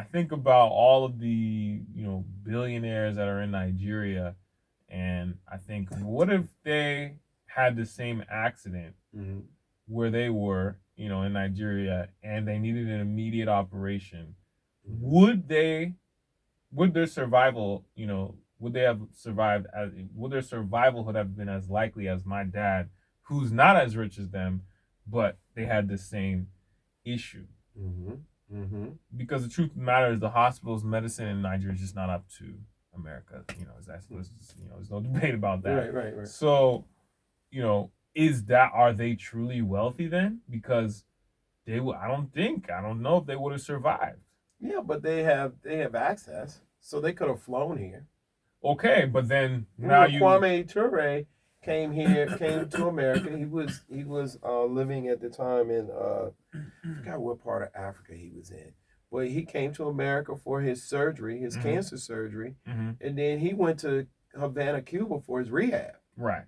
I think about all of the, billionaires that are in Nigeria, and I think, what if they had the same accident where they were, in Nigeria, and they needed an immediate operation? Would their survival, would they have survived? Would their survival would have been as likely as my dad, who's not as rich as them, but they had the same issue? Because the truth of the matter is, the hospital's medicine in Nigeria is just not up to America. There's no debate about that. Right. So, are they truly wealthy then? Because I don't know if they would have survived. Yeah, but they have access, so they could have flown here. Okay, but then now Kwame Ture came to America. He was living at the time in I forgot what part of Africa he was in, but he came to America for his surgery, his cancer surgery, and then he went to Havana, Cuba for his rehab. Right.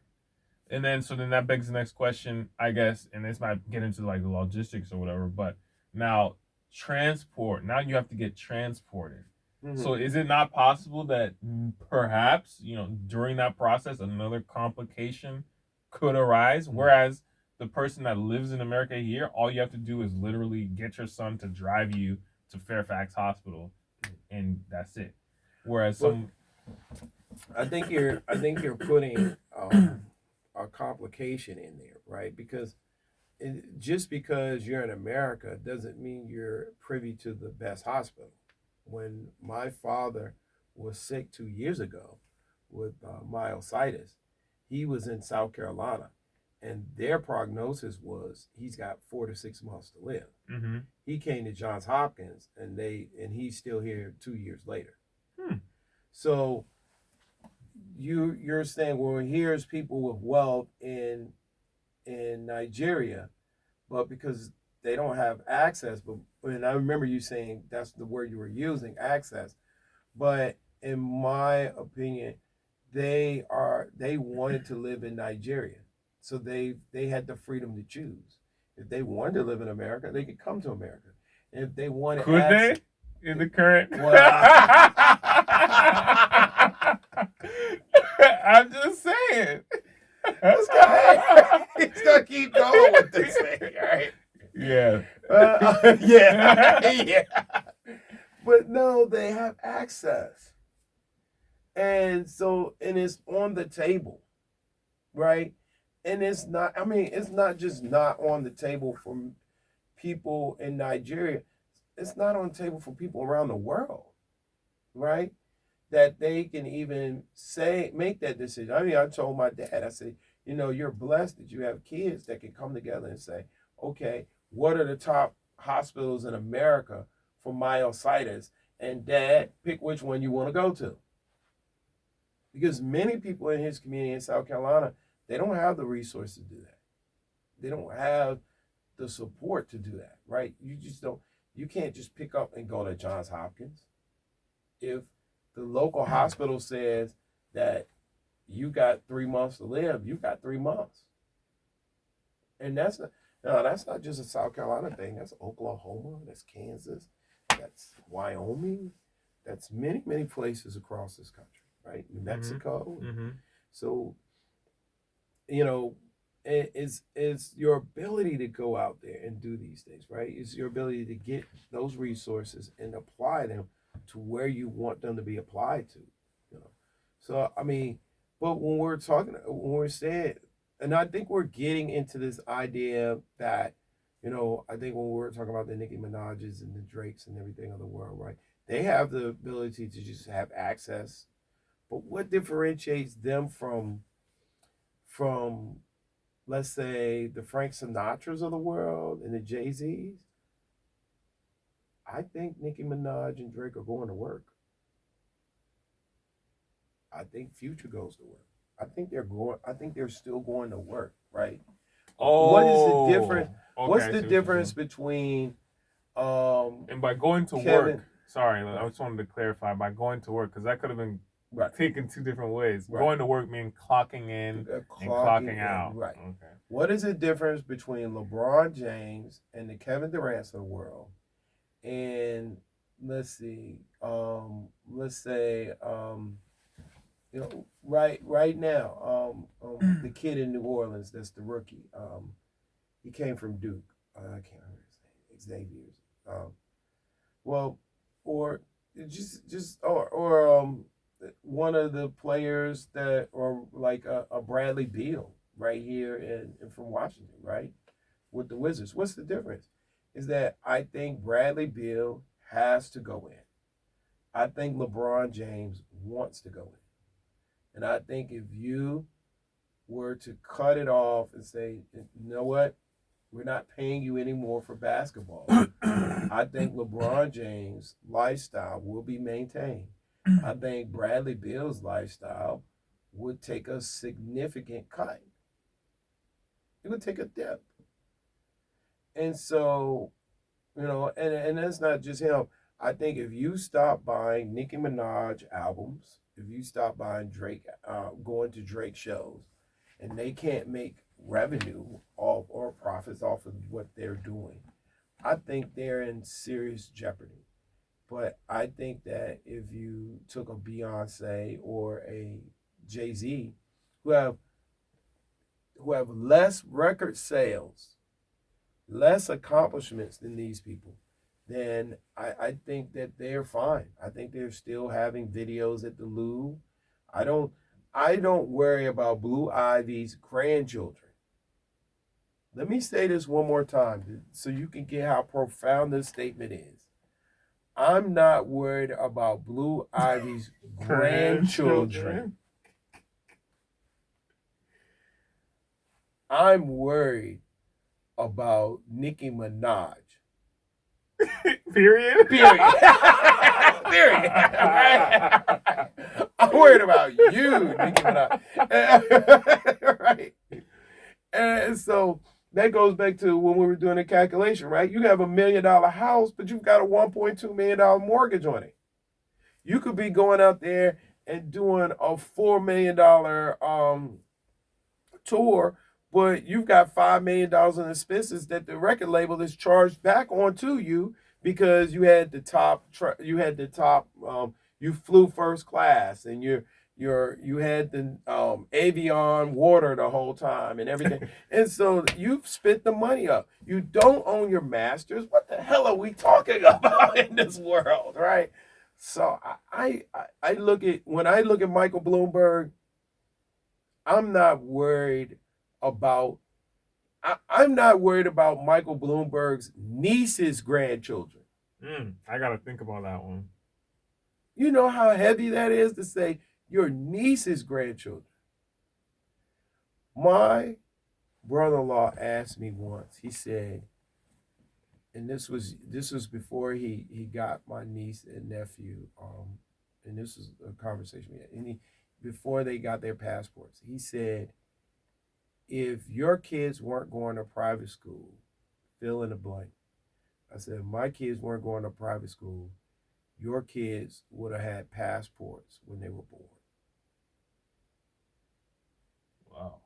And then that begs the next question, I guess, and this might get into like the logistics or whatever, but now you have to get transported. So is it not possible that perhaps, during that process, another complication could arise? Whereas the person that lives in America here, all you have to do is literally get your son to drive you to Fairfax Hospital, and that's it. Whereas I think you're putting a complication in there, right? Because just because you're in America doesn't mean you're privy to the best hospital. When my father was sick 2 years ago with myositis, he was in South Carolina, and their prognosis was he's got 4 to 6 months to live. He came to Johns Hopkins, and he's still here 2 years later. So you're saying, well, here's people with wealth in Nigeria, but because they don't have access, and I remember you saying that's the word you were using, access. But in my opinion, they wanted to live in Nigeria, so they had the freedom to choose. If they wanted to live in America, they could come to America. And if they wanted, could they in the current? I'm just saying. He's gonna keep going with this thing, all right? Yeah. Yeah. But no, they have access. And it's on the table, right? And it's not just not on the table for people in Nigeria. It's not on the table for people around the world, right? That they can even make that decision. I told my dad, I said, you're blessed that you have kids that can come together and say, okay, what are the top hospitals in America for myositis? And Dad, pick which one you want to go to. Because many people in his community in South Carolina, they don't have the resources to do that. They don't have the support to do that, right? You can't just pick up and go to Johns Hopkins. If the local hospital says that you got 3 months to live, you got 3 months. And that's not just a South Carolina thing. That's Oklahoma, that's Kansas, that's Wyoming, that's many, many places across this country, right? New Mexico. So, it's your ability to go out there and do these things, right? It's your ability to get those resources and apply them to where you want them to be applied to. So, but when we're saying, and I think we're getting into this idea that, I think when we're talking about the Nicki Minaj's and the Drakes and everything of the world, right? They have the ability to just have access. But what differentiates them from let's say, the Frank Sinatras of the world and the Jay-Z's? I think Nicki Minaj and Drake are going to work. I think Future goes to work. I think they're still going to work, right? What is the difference? Okay, what's the difference between and by going to Kevin, work? Sorry, I just wanted to clarify, by going to work, because that could have been taken two different ways. Right. Going to work means clocking in and clocking out. Right. Okay. What is the difference between LeBron James and the Kevin Durant's of the world and let's see. Let's say right now, the kid in New Orleans, that's the rookie. He came from Duke. I can't remember his name. Xavier's. Well, or or one of the players that, or like a Bradley Beal right here from Washington, right, with the Wizards. What's the difference? Is that I think Bradley Beal has to go in. I think LeBron James wants to go in. And I think if you were to cut it off and say, you know what, we're not paying you anymore for basketball, I think LeBron James' lifestyle will be maintained. I think Bradley Beal's lifestyle would take a significant cut. It would take a dip. And so, and that's not just him. I think if you stop buying Nicki Minaj albums, if you stop buying Drake, going to Drake shows, and they can't make revenue off or profits off of what they're doing, I think they're in serious jeopardy. But I think that if you took a Beyonce or a Jay-Z, who have less record sales, less accomplishments than these people, then I think that they're fine. I think they're still having videos at the Louvre. I don't worry about Blue Ivy's grandchildren. Let me say this one more time so you can get how profound this statement is. I'm not worried about Blue Ivy's grandchildren. I'm worried about Nicki Minaj. Period. Period. I'm worried about you, Nicki Minaj. Right. And so that goes back to when we were doing the calculation, right? You have $1 million house, but you've got a $1.2 million mortgage on it. You could be going out there and doing a $4 million tour, but you've got $5 million in expenses that the record label is charged back onto you because you had the top, you flew first class and you had the Avion water the whole time and everything. And so you've spent the money up. You don't own your masters. What the hell are we talking about in this world, right? So I look at Michael Bloomberg, I'm not worried about Michael Bloomberg's niece's grandchildren. I got to think about that one. You know how heavy that is to say your niece's grandchildren. My brother-in-law asked me once, he said, and this was before he got my niece and nephew, and this was a conversation we had, and before they got their passports, he said, if your kids weren't going to private school, fill in the blank. I said, if my kids weren't going to private school, your kids would have had passports when they were born. Wow.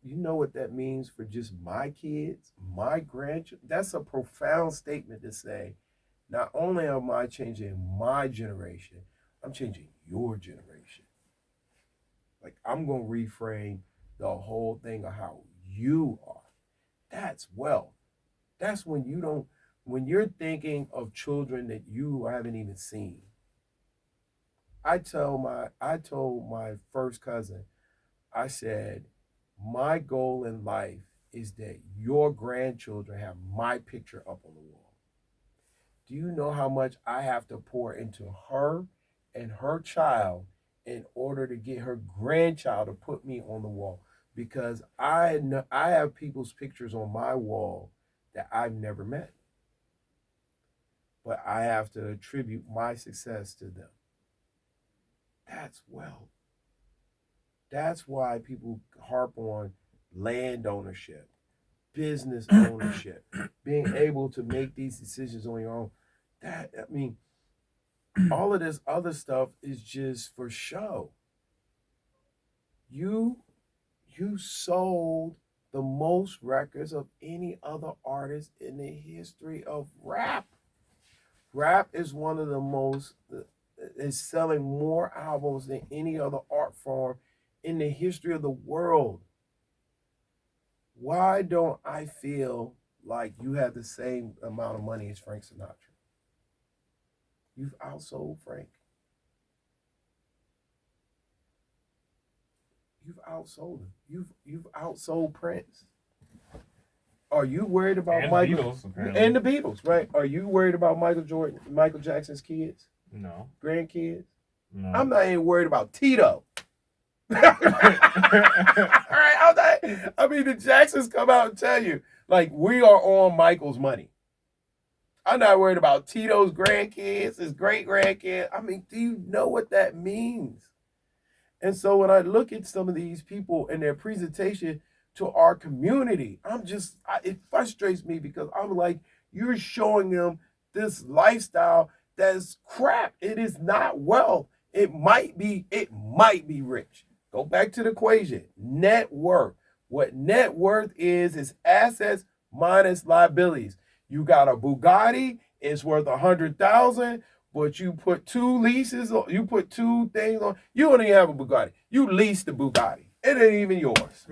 You know what that means for just my kids, my grandchildren? That's a profound statement to say, not only am I changing my generation, I'm changing your generation. Like, I'm going to reframe the whole thing of how you are. That's wealth. That's when you're thinking of children that you haven't even seen. I told my first cousin, I said, my goal in life is that your grandchildren have my picture up on the wall. Do you know how much I have to pour into her and her child in order to get her grandchild to put me on the wall? Because I have people's pictures on my wall that I've never met. But I have to attribute my success to them. That's wealth. That's why people harp on land ownership, business ownership, being able to make these decisions on your own. All of this other stuff is just for show. You sold the most records of any other artist in the history of rap. Rap is one of the most, is selling more albums than any other art form in the history of the world. Why don't I feel like you have the same amount of money as Frank Sinatra? You've outsold Frank. You've outsold him. You've outsold Prince. Are you worried about and Michael Beatles, apparently. and the Beatles? Right? Are you worried about Michael Jackson's kids? No. Grandkids? No. I'm not even worried about Tito. All right, I mean, the Jacksons come out and tell you, like, we are on Michael's money. I'm not worried about Tito's grandkids, his great grandkids. I mean, do you know what that means? And so when I look at some of these people and their presentation to our community, it frustrates me because I'm like, you're showing them this lifestyle that's crap. It is not wealth. It might be rich. Go back to the equation. Net worth. What net worth is assets minus liabilities. You got a Bugatti, it's worth $100,000, but you put two leases on, you put two things on. You don't even have a Bugatti. You lease the Bugatti. It ain't even yours.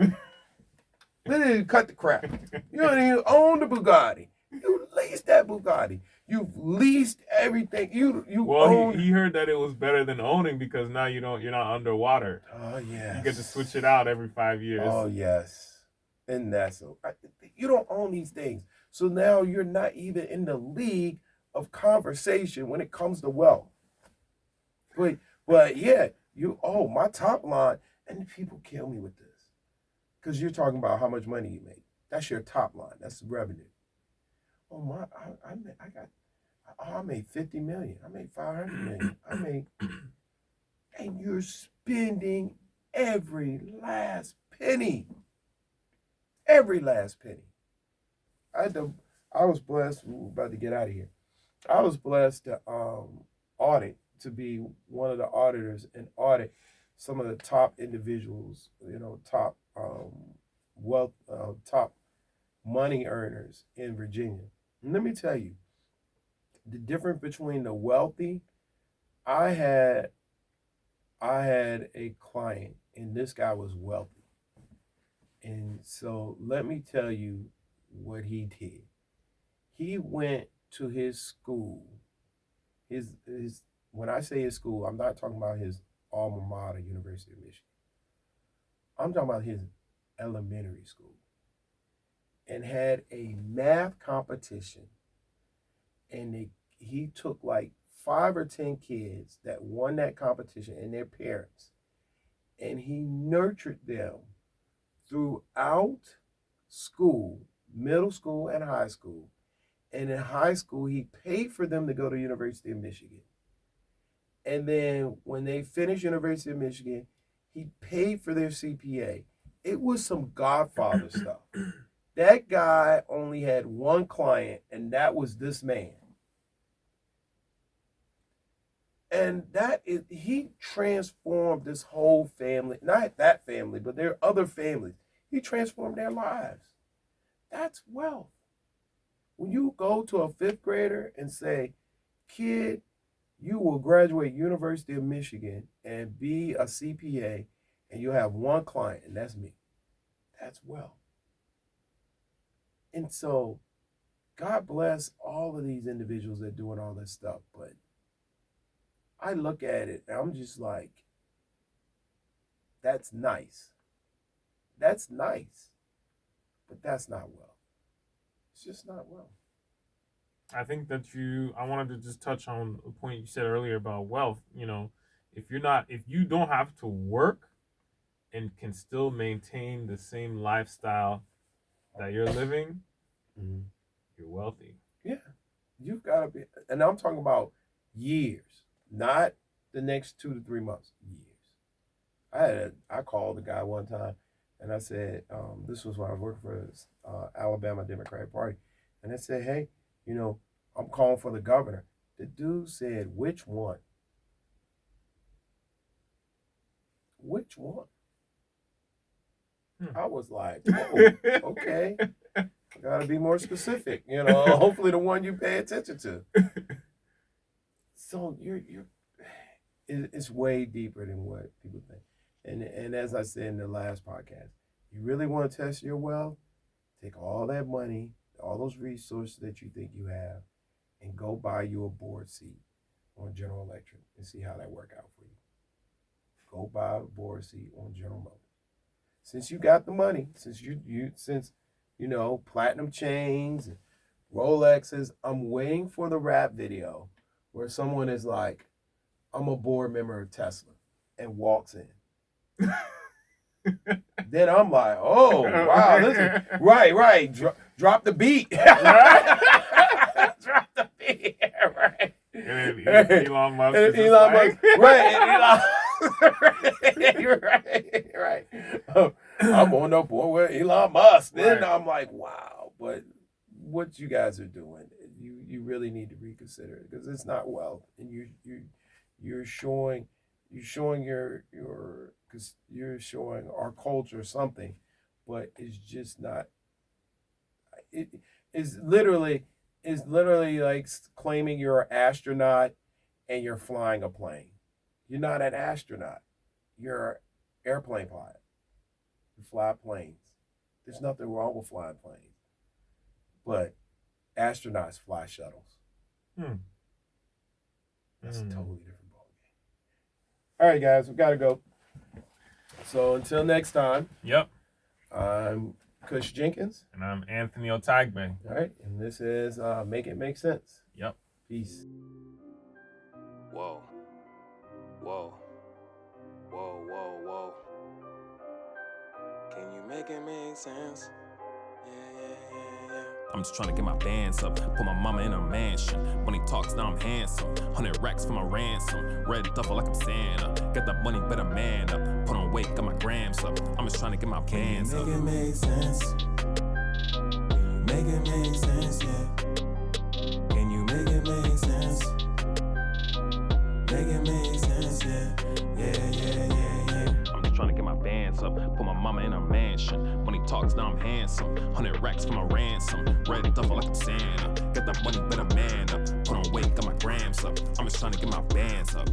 They didn't cut the crap. You don't even own the Bugatti. You leased that Bugatti. You've leased everything. He heard that it was better than owning because now you're not underwater. Oh yes. You get to switch it out every 5 years. Oh yes. And that's you don't own these things. So now you're not even in the league of conversation when it comes to wealth. But yeah, my top line, and people kill me with this. Because you're talking about how much money you make. That's your top line. That's the revenue. Oh I made 50 million. I made 500 million. And you're spending every last penny. Every last penny. I was blessed. We're about to get out of here. I was blessed to be one of the auditors and audit some of the top individuals, top wealth, top money earners in Virginia. And let me tell you, the difference between the wealthy, I had a client, and this guy was wealthy. And so let me tell you what he did. He went to his school. His when I say his school, I'm not talking about his alma mater, University of Michigan. I'm talking about his elementary school. And had a math competition. And he took like 5 or 10 kids that won that competition and their parents. And he nurtured them throughout school, middle school and high school. And in high school, he paid for them to go to University of Michigan. And then when they finished University of Michigan, he paid for their CPA. It was some Godfather stuff. That guy only had one client, and that was this man. And he transformed this whole family, not that family, but their other families. He transformed their lives. That's wealth. When you go to a 5th grader and say, kid, you will graduate University of Michigan and be a CPA, and you'll have one client, and that's me. That's wealth. And so, God bless all of these individuals that are doing all this stuff, but I look at it and I'm just like, that's nice. That's nice, but that's not wealth. It's just not wealth. I think that I wanted to just touch on a point you said earlier about wealth. If you don't have to work and can still maintain the same lifestyle that you're living, you're wealthy. Yeah, you've got to be, and I'm talking about years, not the next 2 to 3 months, years. I called the guy one time and I said, this was when I was working for Alabama Democratic Party. And I said, hey, I'm calling for the governor. The dude said, which one? Which one? I was like, oh, okay. Gotta be more specific, hopefully the one you pay attention to. So it's way deeper than what people think. And as I said in the last podcast, you really want to test your wealth, take all that money, all those resources that you think you have, and go buy you a board seat on General Electric and see how that work out for you. Go buy a board seat on General Motors. Since you got the money, since platinum chains and Rolexes, I'm waiting for the rap video where someone is like, I'm a board member of Tesla, and walks in. Then I'm like, oh, wow, listen. Right. Drop the beat. Drop the beat. Right. And then Elon Musk. Right. I'm on the board with Elon Musk. Then I'm like, wow. But what you guys are doing, you really need to reconsider it, because it's not wealth, and you're showing because you're showing our culture something, but it's just not. It is literally like claiming you're an astronaut and you're flying a plane. You're not an astronaut. You're an airplane pilot. You fly planes. There's nothing wrong with flying planes, but astronauts fly shuttles. That's a totally different ballgame. All right, guys, we gotta go. So until next time. Yep. I'm Kush Jenkins. And I'm Anthony Otagbe. All right, and this is Make It Make Sense. Yep. Peace. Whoa. Can you make it make sense? Yeah. I'm just trying to get my bands up, put my mama in a mansion. When he talks, now I'm handsome. 100 racks for my ransom. Red duffel like I'm Santa. Get that money, better man up. Put on weight, got my grams up. I'm just trying to get my bands up. Make it make sense. Make it make sense, yeah. Can you make it make sense? Make it make sense, yeah. I'm just trying to get my bands up, put my mama in a mansion. When he talks, now I'm handsome. 100 racks for my ransom. Red duffel like I'm Santa. Get that money, better man up. Put on weight, got my grams up. I'm just trying to get my bands up.